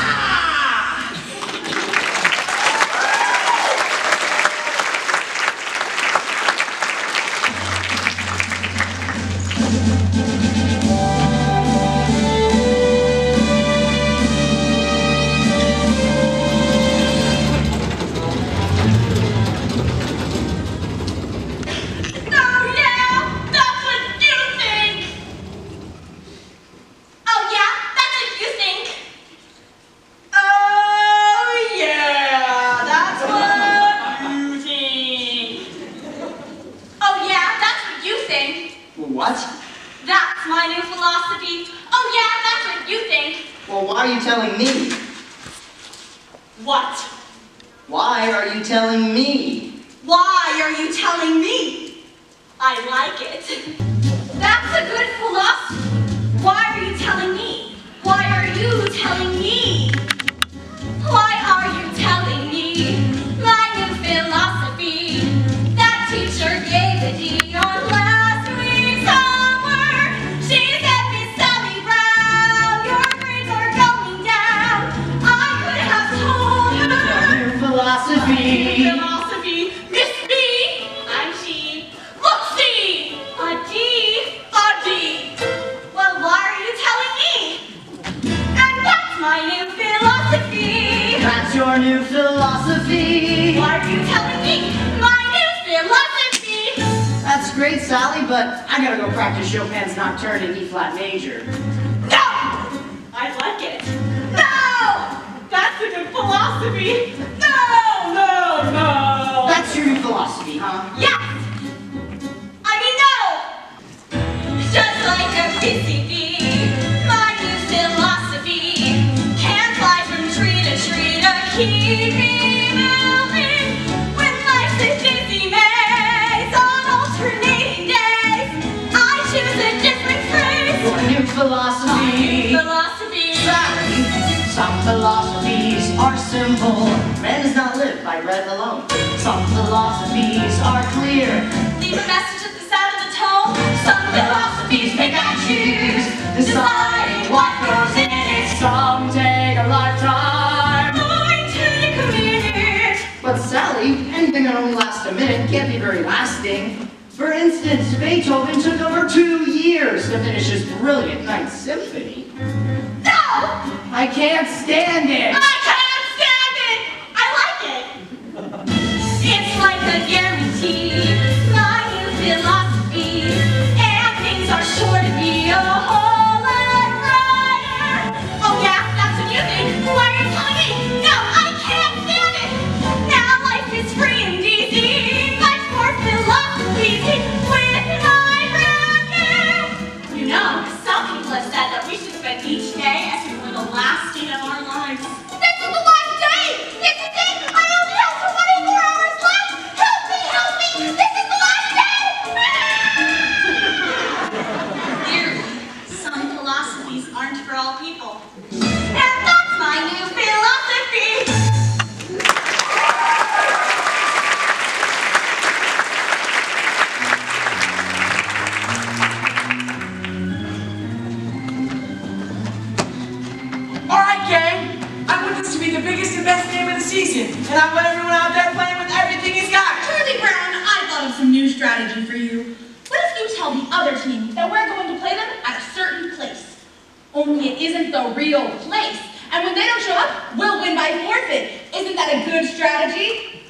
What? That's my new philosophy. Oh yeah, that's what you think. Well, why are you telling me? What? Why are you telling me? Why are you telling me? I like it. That's a good philosophy. Why are you telling me? Why are you telling me? Why are you telling me my new philosophy? That teacher gave a D on last week's homework. She said, Miss Sally Brown, your grades are going down. I could have told her. Your philosophy. Philosophy. Miss B, I'm she. Look, C, a D, a D. Well, why are you telling me? And that's my new philosophy. That's your new philosophy. Why are you telling me my new philosophy? That's great, Sally, but I gotta go practice Chopin's Nocturne in E-flat major. No! I like it. No! That's a good philosophy. No! That's your new philosophy, huh? Yes! I mean, no! Just like a busy bee, my new philosophy can fly from tree to keep me moving. When life's a busy maze on alternating days, I choose a different phrase. Your new philosophy. Philosophy. Sally, some philosophies are simple. Man does not live by bread alone. Some philosophies are clear. Leave a message at the sound of the tone. Some philosophies make I choose. Decide what goes in it. Some take a lifetime. Mine to the committed. But Sally, anything that only lasts a minute can't be very lasting. For instance, Beethoven took over 2 years to finish his brilliant Ninth Symphony. No! I can't stand it! I can't stand it! I like it! It's like a guarantee, my new philosophy. And things are sure to be a whole lot brighter. Oh yeah, that's what you think. Why are you telling me? No, I can't stand it! Now life is free and easy. Much more philosophy with my brand new. You know, some people have said that we should spend each day as if it were the last day of our lives. This is the last day! It's the day I only have 24 hours left! Help me, help me! This is the last day! Clearly, some philosophies aren't for all people. And that's my new philosophy! Alright, gang. I want this to be the biggest and best game of the season, and I want everyone out there playing with everything he's got. Charlie Brown, I thought of some new strategy for you. What if you tell the other team that we're going to play them at a certain place? Only it isn't the real place. And when they don't show up, we'll win by forfeit. Isn't that a good strategy?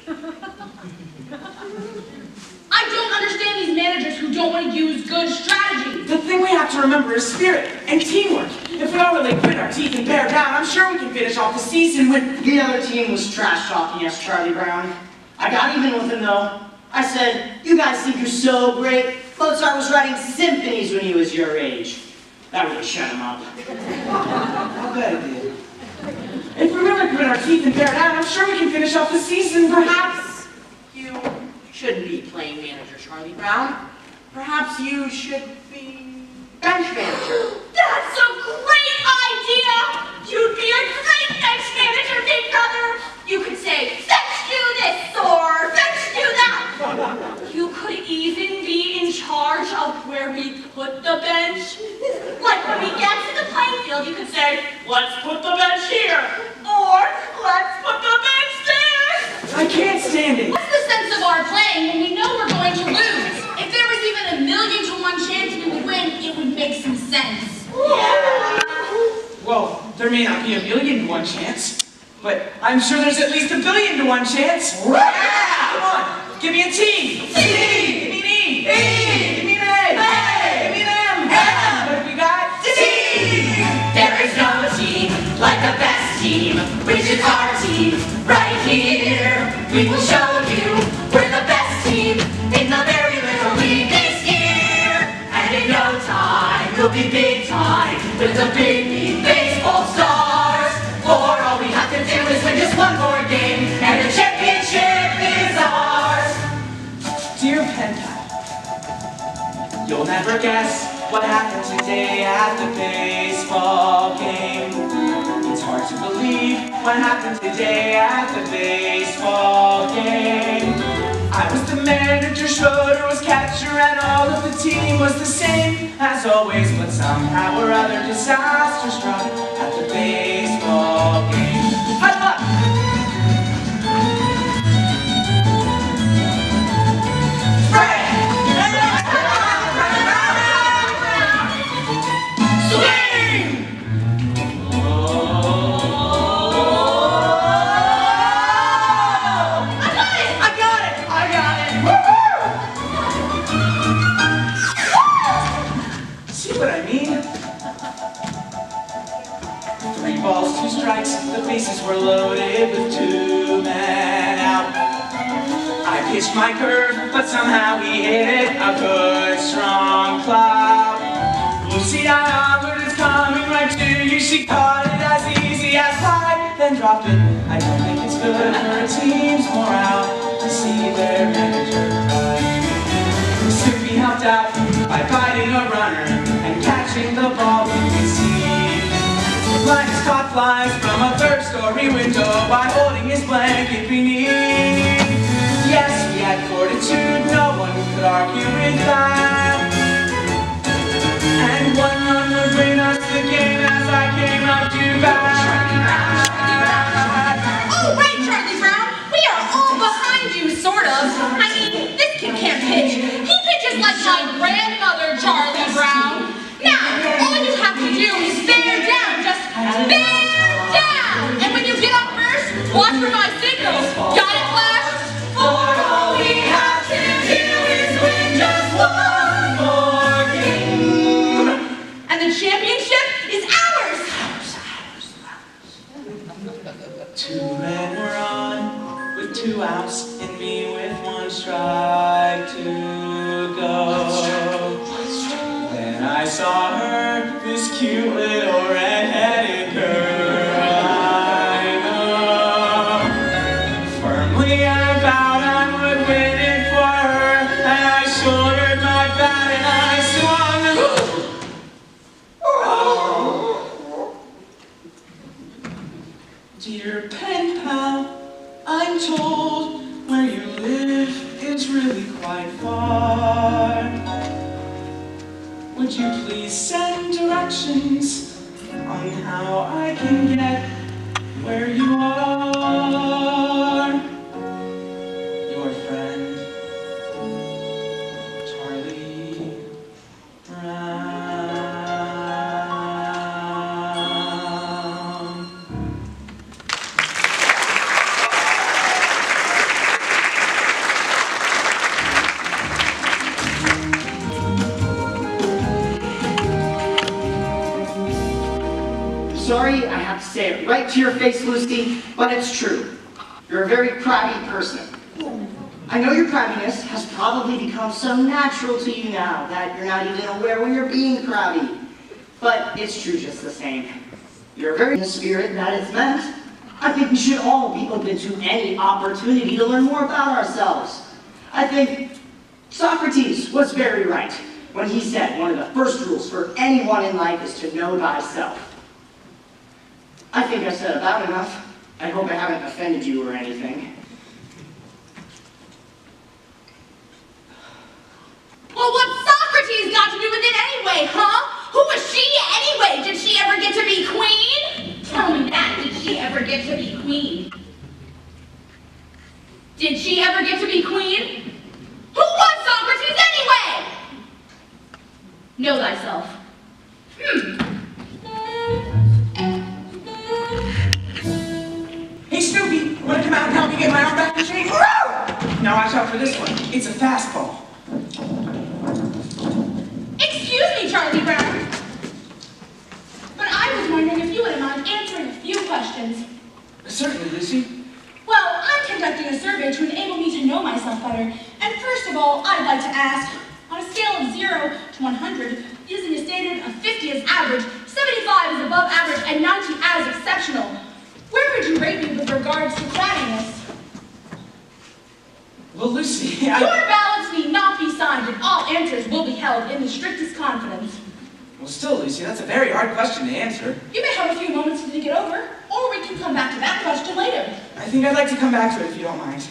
I don't understand these managers who don't want to use good strategy. The thing we have to remember is spirit and teamwork. If we all really grit our teeth and bear down, I'm sure we can finish off the season with... The other team was trash-talking us, Charlie Brown. I got even with him, though. I said, you guys think you're so great. Mozart was writing symphonies when he was your age. That really shut him up. I'll bet it did. If we really grit our teeth and bear down, I'm sure we can finish off the season, perhaps. You shouldn't be playing manager, Charlie Brown. Perhaps you should be... bench manager. That's a great idea! You'd be a great bench manager, big brother! You could say, let's do this, or let's do that! You could even be in charge of where we put the bench. Like when we get to the playing field, you could say, let's put the bench here, or let's put the bench there! I can't stand it. What's the sense of our playing when we know we're going to lose? If there was even a 1,000,000 to 1 chance we would win, it would make some sense. Yeah. Well, there may not be a 1,000,000 to 1 chance, but I'm sure there's at least a 1,000,000,000 to 1 chance. Yeah! Come on, give me a T. T. Give me an E. E. Give me an A. A. Give me an M. M. What have we got? T. There is no team like the best team, which is our team right here. We will show you we're the best team in the very little league this year. And in no time, we'll be big time with the big league baseball stars. For all we have to do is win just one more game, and the championship is ours. Dear pen pal, you'll never guess what happened today at the baseball game. It's hard to believe what happened today at the baseball game. I was the manager, Schroeder was catcher, and all of the team was the same as always, but somehow or other disaster struck at the baseball game. Huddle up! The bases were loaded with 2 men out. I pitched my curve, but somehow he hit it a good strong cloud. Lucy Onward is coming right to you. She caught it as easy as pie, then dropped it. I don't think it's good for a team's morale to see their manager cry. Snoopy helped out by fighting a runner and catching the ball with his teeth. Linus caught flies from a 3rd-story window by holding his blanket beneath. Yes, we had fortitude, no one could argue with that. And 1 run would win us the game as I came up to bat. Oh, right, Charlie Brown. We are all behind you, sort of. I mean, this kid can't pitch. He pitches like my grandmother, Charlie Brown. Now, all you have to do is bear down, just bear down! And when you get up first, watch for my signals. Got it, Flash? For all we have to do is win just one more game. And the championship is ours! 2 men were on with 2 outs and me with 1 strike to go. Then I saw her, this cute little red-headed girl I know. Firmly I vowed I would win it for her, and I shouldered my bat and I swung. Dear pen pal, I'm told where you live is really quite far. Would you please send directions on how I can get where you are? Your friend, Charlie Brown. Sorry, I have to say it right to your face, Lucy, but it's true. You're a very crabby person. I know your crabbiness has probably become so natural to you now that you're not even aware when you're being crabby. But it's true just the same. You're very in the spirit that it's meant. I think we should all be open to any opportunity to learn more about ourselves. I think Socrates was very right when he said one of the first rules for anyone in life is to know thyself. I think I've said about enough. I hope I haven't offended you or anything. Well, what's Socrates got to do with it anyway, huh? Who was she anyway? Did she ever get to be queen? Tell me that. Did she ever get to be queen? Did she ever get to be queen? Who was Socrates anyway? Know thyself. Hey, Snoopy, wanna come out and help me get my arm back in shape? Now watch out for this one. It's a fastball. Excuse me, Charlie Brown. But I was wondering if you wouldn't mind answering a few questions. Certainly, Lucy. Well, I'm conducting a survey to enable me to know myself better. And first of all, I'd like to ask, on a scale of 0 to 100, using a standard of 50 as average, 75 as above average, and 90 as exceptional, where would you rate me with regards to crabbiness? Well, Lucy, Your ballots need not be signed, and all answers will be held in the strictest confidence. Well, still, Lucy, that's a very hard question to answer. You may have a few moments to think it over, or we can come back to that question later. I think I'd like to come back to it if you don't mind.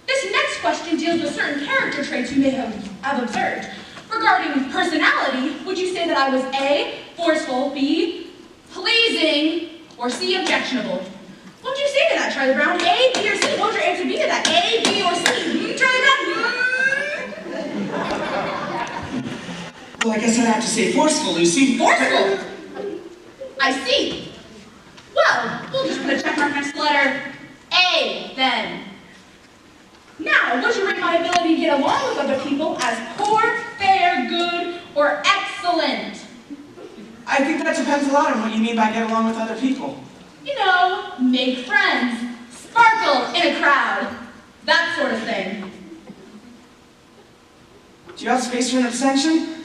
This next question deals with certain character traits you may have observed. Regarding personality, would you say that I was A, forceful, B, pleasing, or C, objectionable? What would you say to that, Charlie Brown? A, B, or C? What would your answer be to that? A, B, or C? Charlie Brown? Well, I guess I'd have to say forceful, Lucy. Forceful? I see. Well, we'll just put a check mark next to the letter A, then. Now, would you rate my ability to get along with other people as poor, fair, good, or excellent? I think that depends a lot on what you mean by get along with other people. You know, make friends, sparkle in a crowd, that sort of thing. Do you have space for an abstention?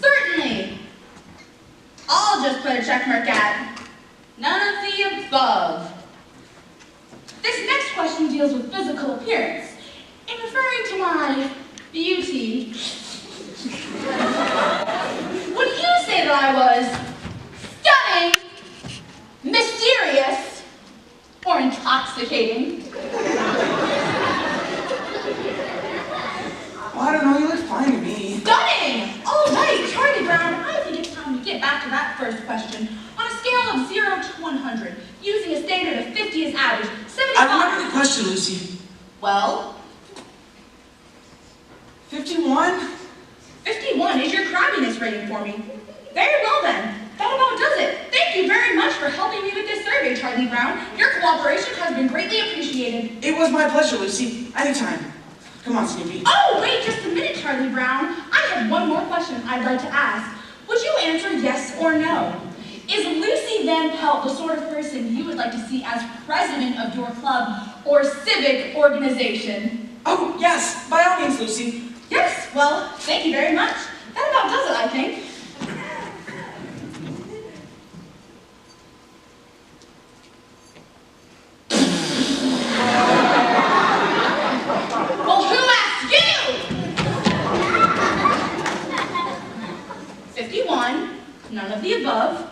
Certainly. I'll just put a check mark at none of the above. This next question deals with physical appearance. In referring to my beauty, would you say that I was stunning, mysterious, or intoxicating? Well, I don't know, you look fine to me. Stunning! All right, Charlie Brown, I think it's time to get back to that first question. On a scale of 0 to 100, using a standard of 50 as average, 75... I remember the question, Lucy. Well? 51? 51 is your crabbiness rating for me. Very well then. That about does it. Thank you very much for helping me with this survey, Charlie Brown. Your cooperation has been greatly appreciated. It was my pleasure, Lucy. Anytime. Come on, Snoopy. Oh, wait just a minute, Charlie Brown. I have one more question I'd like to ask. Would you answer yes or no? Is Lucy Van Pelt the sort of person you would like to see as president of your club or civic organization? Oh, yes, by all means, Lucy. Yes, well, thank you very much. That about does it, I think. Well, who asked you? 51, none of the above.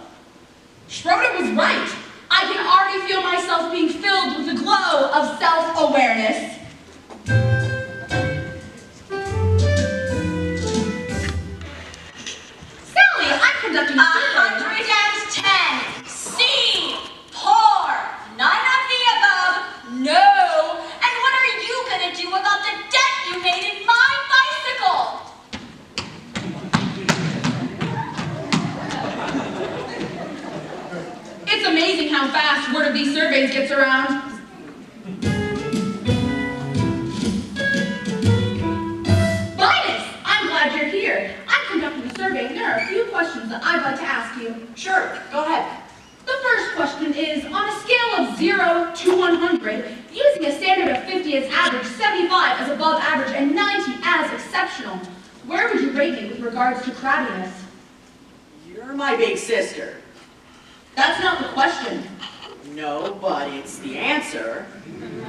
Schroeder was right. I can already feel myself being filled with the glow of self-awareness. Sally, I'm conducting a survey. 110. C. Poor. None of the above. No. And what are you gonna do about the dent you made in my bicycle? It's amazing how fast word of these surveys gets around. Linus, I'm glad you're here. I'm conducting a survey and there are a few questions that I'd like to ask you. Sure, go ahead. The first question is, on a scale of 0 to 100, using a standard of 50 as average, 75 as above average, and 90 as exceptional, where would you rate me with regards to crabbiness? You're my big sister. That's not the question. No, but it's the answer.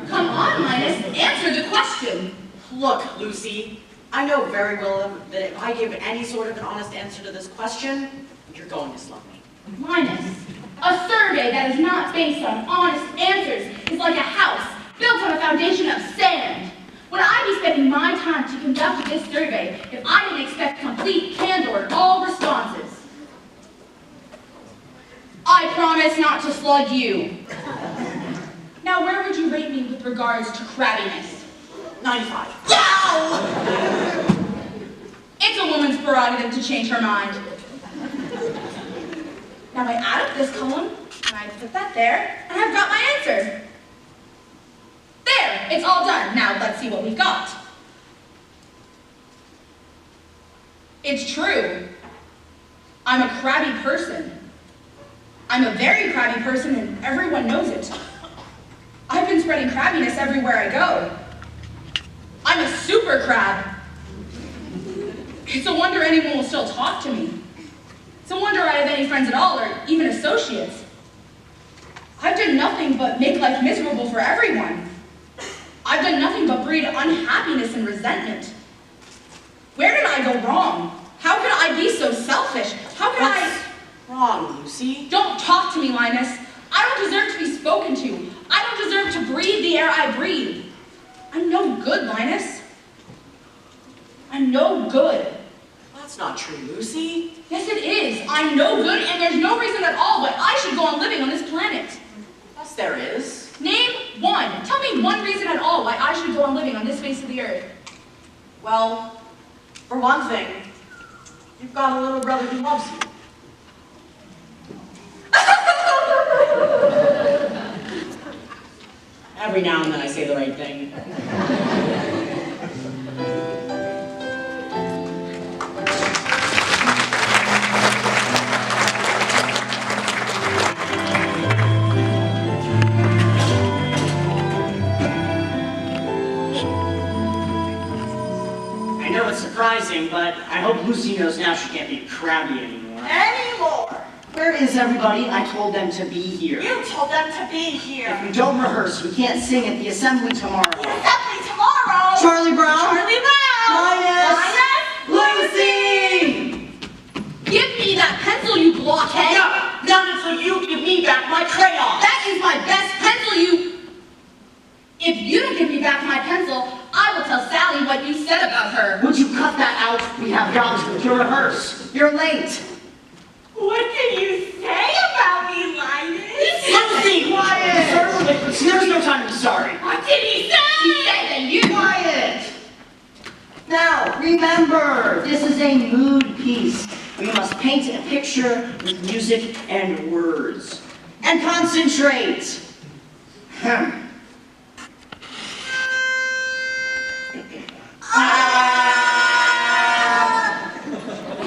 Come on, Linus, answer the question. Look, Lucy, I know very well that if I give any sort of an honest answer to this question, you're going to slump me. Linus, a survey that is not based on honest answers is like a house built on a foundation of sand. Would I be spending my time to conduct this survey if I didn't expect complete candor in all responses? I promise not to slug you. Now, where would you rate me with regards to crabbiness? 95. Wow! It's a woman's prerogative to change her mind. Now I add up this column, and I put that there, and I've got my answer. There, it's all done. Now let's see what we've got. It's true. I'm a crabby person. I'm a very crabby person, and everyone knows it. I've been spreading crabbiness everywhere I go. I'm a super crab. It's a wonder anyone will still talk to me. It's a wonder I have any friends at all, or even associates. I've done nothing but make life miserable for everyone. I've done nothing but breed unhappiness and resentment. Where did I go wrong? How could I be so selfish? How could What's wrong, Lucy? Don't talk to me, Linus. I don't deserve to be spoken to. I don't deserve to breathe the air I breathe. I'm no good, Linus. I'm no good. That's not true, Lucy. Yes, it is. I'm no good, and there's no reason at all why I should go on living on this planet. Yes, there is. Name one. Tell me one reason at all why I should go on living on this face of the earth. Well, for one thing, you've got a little brother who loves you. Every now and then I say the right thing. I know it's surprising, but I hope Lucy knows now she can't be crabby anymore. Anymore. Where is everybody? I told them to be here. You told them to be here. If we don't rehearse, we can't sing at the assembly tomorrow. The assembly tomorrow. Charlie Brown! Charlie Brown. Linus! Lucy! Give me that pencil, you blockhead! No, not until you give me back my crayon. That is my best pencil, you... If you don't give me back my pencil, I will tell Sally what you said about her. Would you cut that out? We have jobs to rehearse. You're late. What did you say about me, Linus? Lucy! Quiet! There's no time to be sorry. What did he say? He said that you... Quiet! Now, remember, this is a mood piece. We must paint a picture with music and words. And concentrate!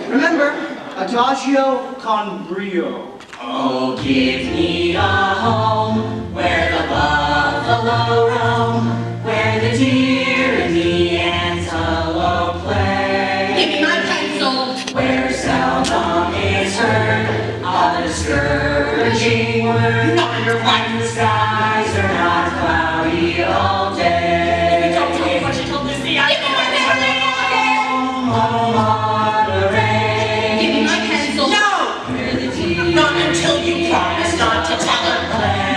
Remember, adagio con brio. Oh, give me a home where the buffalo roam, where the deer and the antelope play. Give me my pencil! Where seldom is heard of the discouraging word. Not your wife. The skies are not cloudy all day. Don't tell me what you told Lucy. I Give me my pencil! Home on the rain. Give me my pencil! No! Where the deer Not until you promise not to tell her.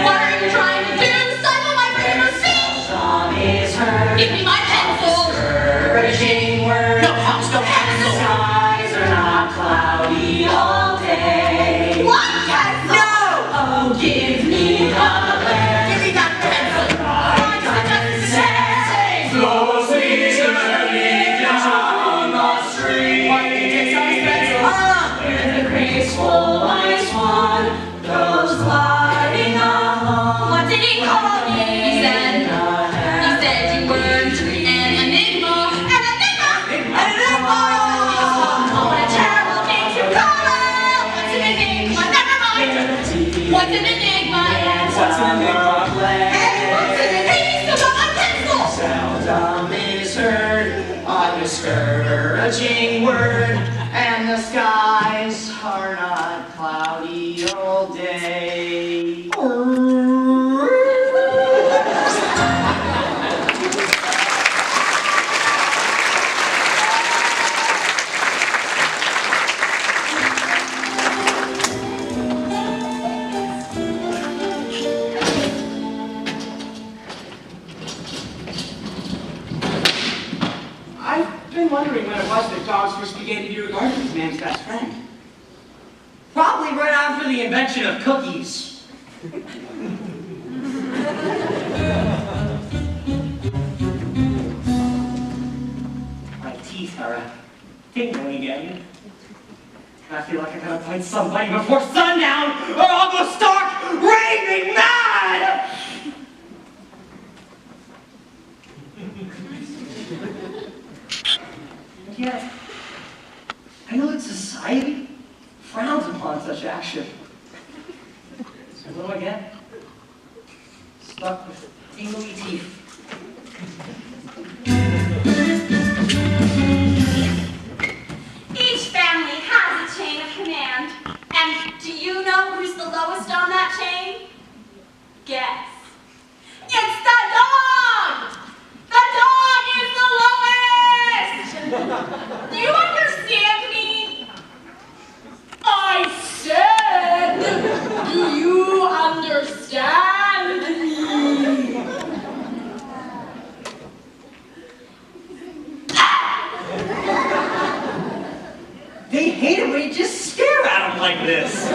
What are you trying to do? Stifle my freedom of speech! song is heard. Give me my pencil! Discouraging word. No house, no The pencil. skies are not cloudy all day. What pencil? No! Oh, give me the land. Give me that pencil. Slowly turning down the street. Where the graceful white swan goes gliding along. What did he call me? He said you were an enigma. An enigma? Oh, what a terrible thing to call out! What's an enigma? Never mind! What's an enigma? What's an enigma play? What's an enigma? Still got my pencil! Seldom is heard a discouraging word. And the skies are not cloudy all day. after the invention of cookies. My teeth are tingling again. I feel like I gotta fight somebody before sundown, or I'll go stark raving mad! And yet, I know that society frowns upon such action. So what do I get? Stuck with tingly teeth. Each family has a chain of command. And do you know who's the lowest on that chain? Guess. It's the dog! The dog is the lowest! Do you understand me? I said, do you understand me? They hate it when you just stare at them like this.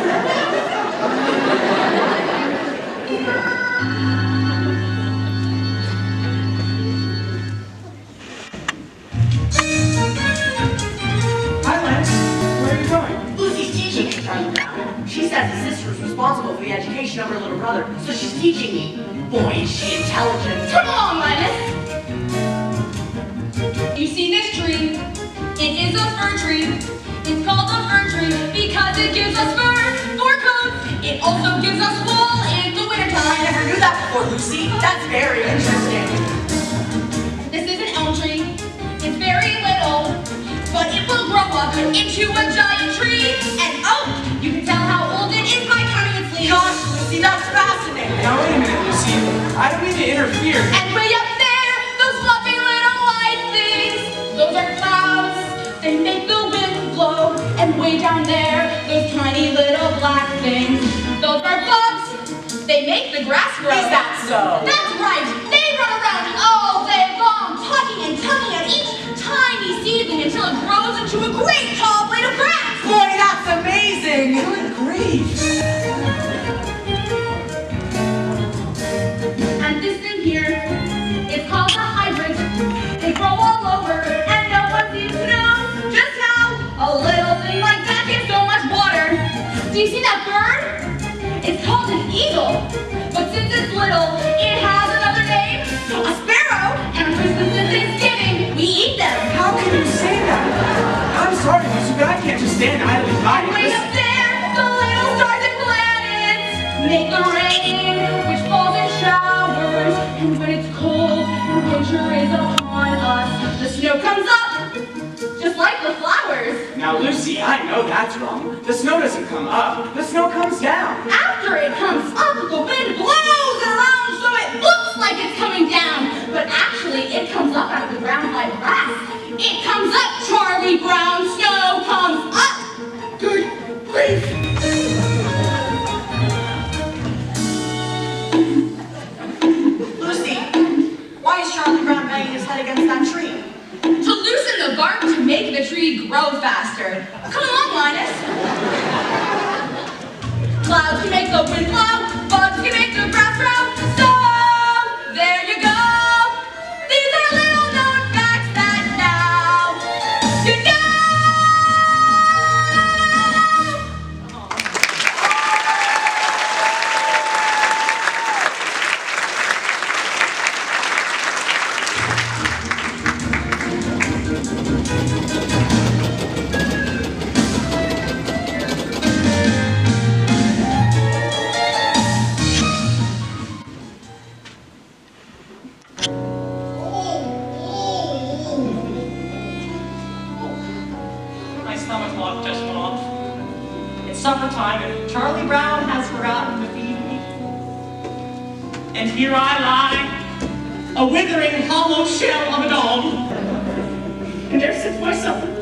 Hi, Lance. Where are you going? Lucy's teaching me, Charlie Brown. She says the sister is responsible for the education of her little brother, so she's teaching me. Boy, is she intelligent. Come on, Linus. You see this tree? It is a fir tree. It's called a fir tree because it gives us fur coats. It also gives us wool in the I wintertime. never knew that before, Lucy. That's very interesting. This is an elm tree. It's very little, but it will grow up into a giant tree. And oh, you can tell how old it is by counting its leaves. Gosh, Lucy, that's fascinating. Now, wait a minute, Lucy. I don't mean to interfere. And way up there, those fluffy little white things, those are clouds. They make the wind blow. And way down there, those tiny little black things, those are bugs. They make the grass grow. Is that so? That's right. They run around all day long, tugging and tugging at each tiny seedling until it grows into a great tall blade of grass. Boy, that's amazing. Good grief. And this thing here, it's called a hydrant. They grow all over, and no one seems to know just how a little thing like that gets so much water. Do you see that bird? It's called an eagle. But since it's little, it has another name, a sparrow. And on Christmas and Thanksgiving, we eat them. How can you say that? I'm sorry, Lucy, but I can't just stand idly by. And way up there, the little stars and planets make the rain, which falls in showers. And when it's cold and winter is upon us, the snow comes up, just like the flowers. Now, Lucy, I know that's wrong. The snow doesn't come up. The snow comes down. After it comes up, the wind blows it around so it looks like it's coming down. But actually, it comes up out of the ground like grass. It comes up, Charlie Brown. Snow comes up. Good grief. Lucy, why is Charlie Brown banging his head against that tree? To loosen the bark to make the tree grow faster. Come along, Linus. Clouds can make the wind blow, bugs can make the grass grow. So, there you go. These are little known facts that now you know. My stomach lock just went off. It's supper time and Charlie Brown has forgotten to feed me. And here I lie, a withering hollow shell of a dog. And there sits my son.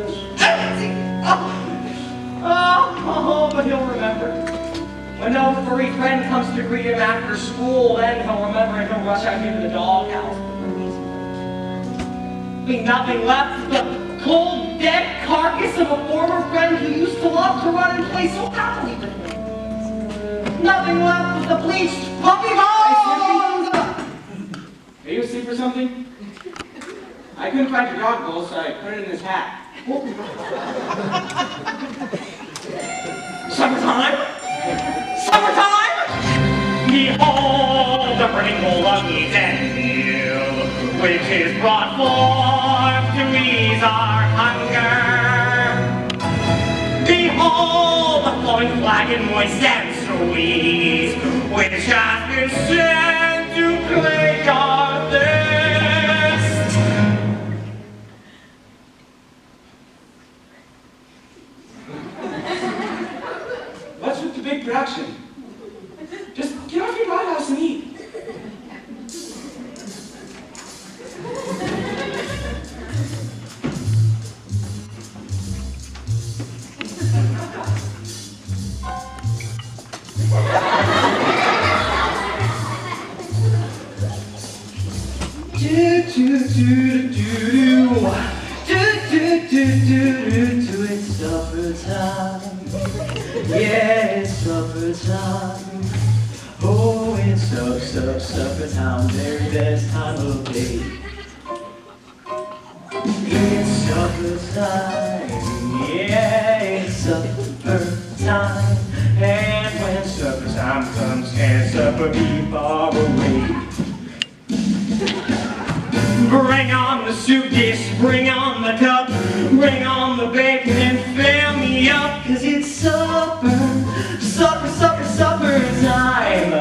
Oh, but he'll remember. When no furry friend comes to greet him after school, then he'll remember and he'll rush out into the doghouse. Be nothing left but the cold, dead carcass of a former friend who used to love to run and play so happily with me. Nothing left but the bleached puppy bones! Are you asleep or something? I couldn't find your dog bowl, so I put it in this hat. Summertime! Summertime! Behold the burning bowl of Eden, which is brought forth to ease our hunger. Behold the flowing flag and moist and sweet, which has been sent to plague our thirst. What's with the big production? Just get off your doghouse and eat. It's supper time. Yeah, it's supper time. Oh, it's supper time. Very best time of day. It's supper time. Yeah, it's supper time. And when supper time comes, can supper be far away? Bring on the soup dish, bring on the cup, bring on the bacon and fill me up, 'cause it's supper time.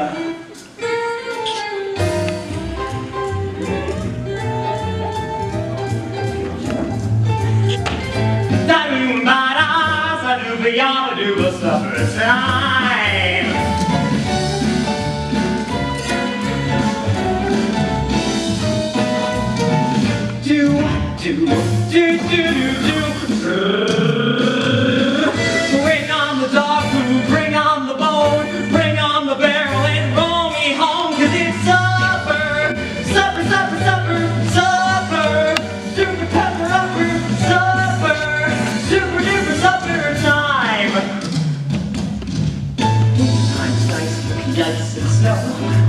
Da-doo-ba-da-za-doo-ba-ya-ba-doo-ba, supper time. Bring on the dog food, bring on the bone, bring on the barrel and roll me home, 'cause it's supper, supper, supper, supper, supper, super pepper upper, supper, super duper supper time. Time's nice with ice and snow.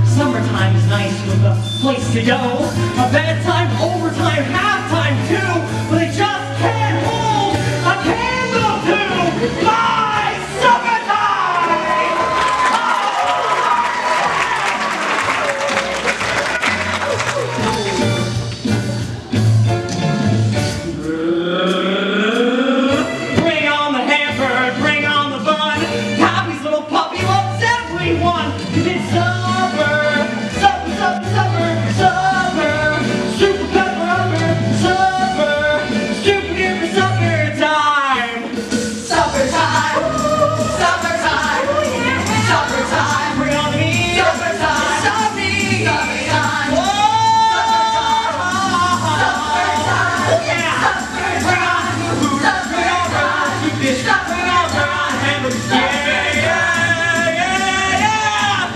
Summertime is nice with a place to go. A bedtime, overtime, halftime too, but it just can't hold a candle to my summertime! Bring on the hamburger, bring on the bun. Poppy's little puppy loves everyone, 'cause it's supper, supper, supper, supper, supper, super pepper upper, supper, super duper supper time. Supper time, supper time, supper time. Bring on the meat, supper time, supper time, supper time, oh, supper time, yeah. Bring on the food, bring on the soup dish, bring on the hamburger, yeah, yeah, yeah, yeah.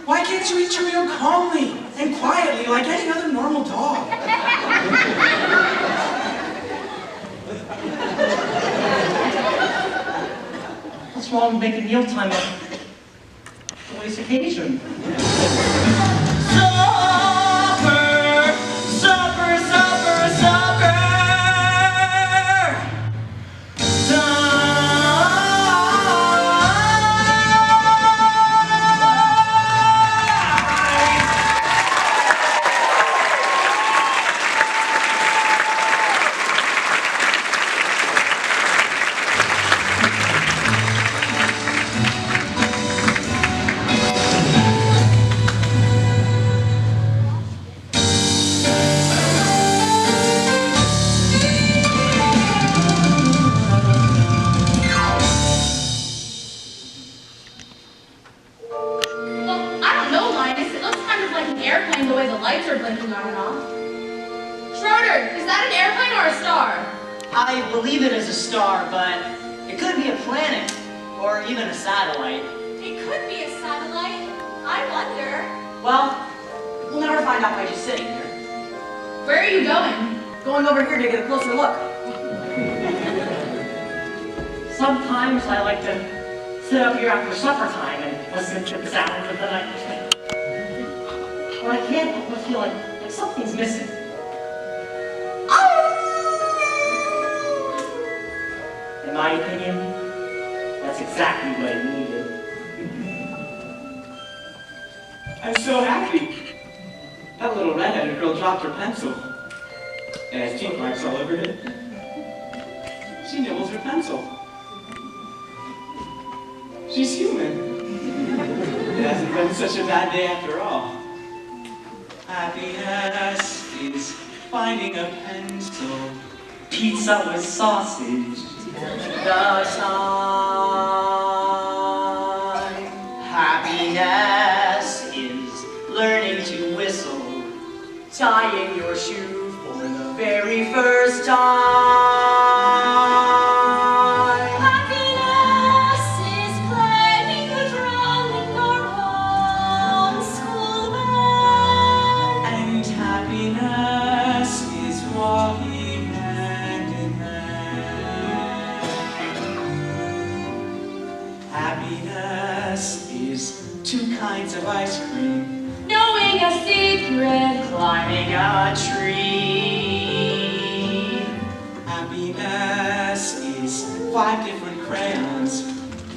Why can't you eat your meal calmly and quietly like any other normal dog? What's wrong with making mealtime a joyous occasion? Supper, supper, supper, supper. Well, I don't know, Linus. It looks kind of like an airplane the way the lights are blinking on and off. Schroeder, is that an airplane or a star? I believe it is a star, but it could be a planet, or even a satellite. It could be a satellite. I wonder. Well, we'll never find out by just sitting here. Where are you going? going over here to get a closer look. Sometimes I like to sit up here after supper time and listen to the sounds of the night. But I can't help but feel like something's missing. In my opinion, that's exactly what it needed. I'm so happy. That little redheaded girl dropped her pencil. It has teeth marks all over it. She nibbles her pencil. She's human. It hasn't been such a bad day after all. Happiness is finding a pencil. Pizza with sausage. The sign. Happiness is learning to whistle. Tying your shoe for the very first time. Happiness is playing the drum in your home school band. And happiness is walking hand in hand. Happiness is 2 kinds of ice cream. Knowing a secret. Climbing a tree. Happiness is 5 different crayons.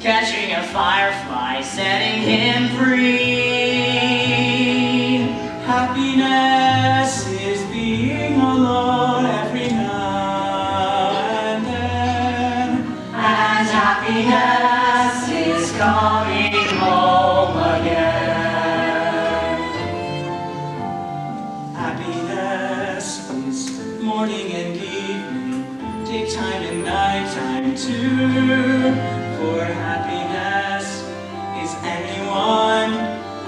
Catching a firefly, setting him free. Happiness is being alone every now and then. And happiness is coming home again. Happiness is morning and evening, daytime and nighttime too. For happiness is anyone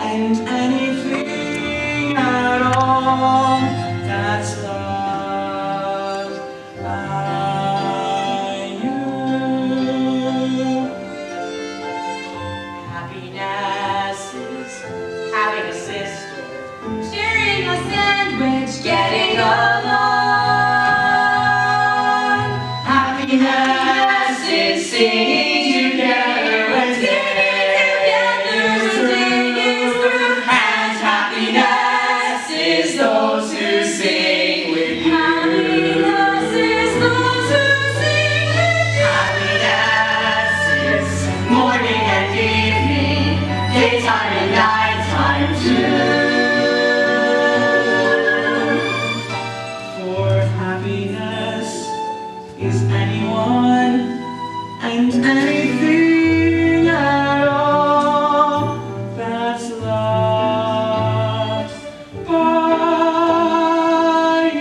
and anything at all that's loved by you. Happiness is having a sister. Sharing a sandwich. Getting along. Happiness is singing together when singing is through. And happiness is those who sing with you. Happiness is those who sing with you. Happiness is morning and evening, daytime and nighttime too. For happiness is anyone and anything at all that's loved by you.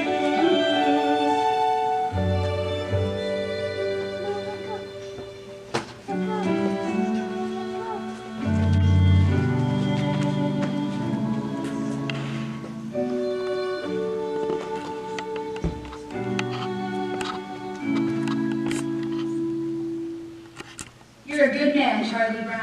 You're a good man, Charlie Brown.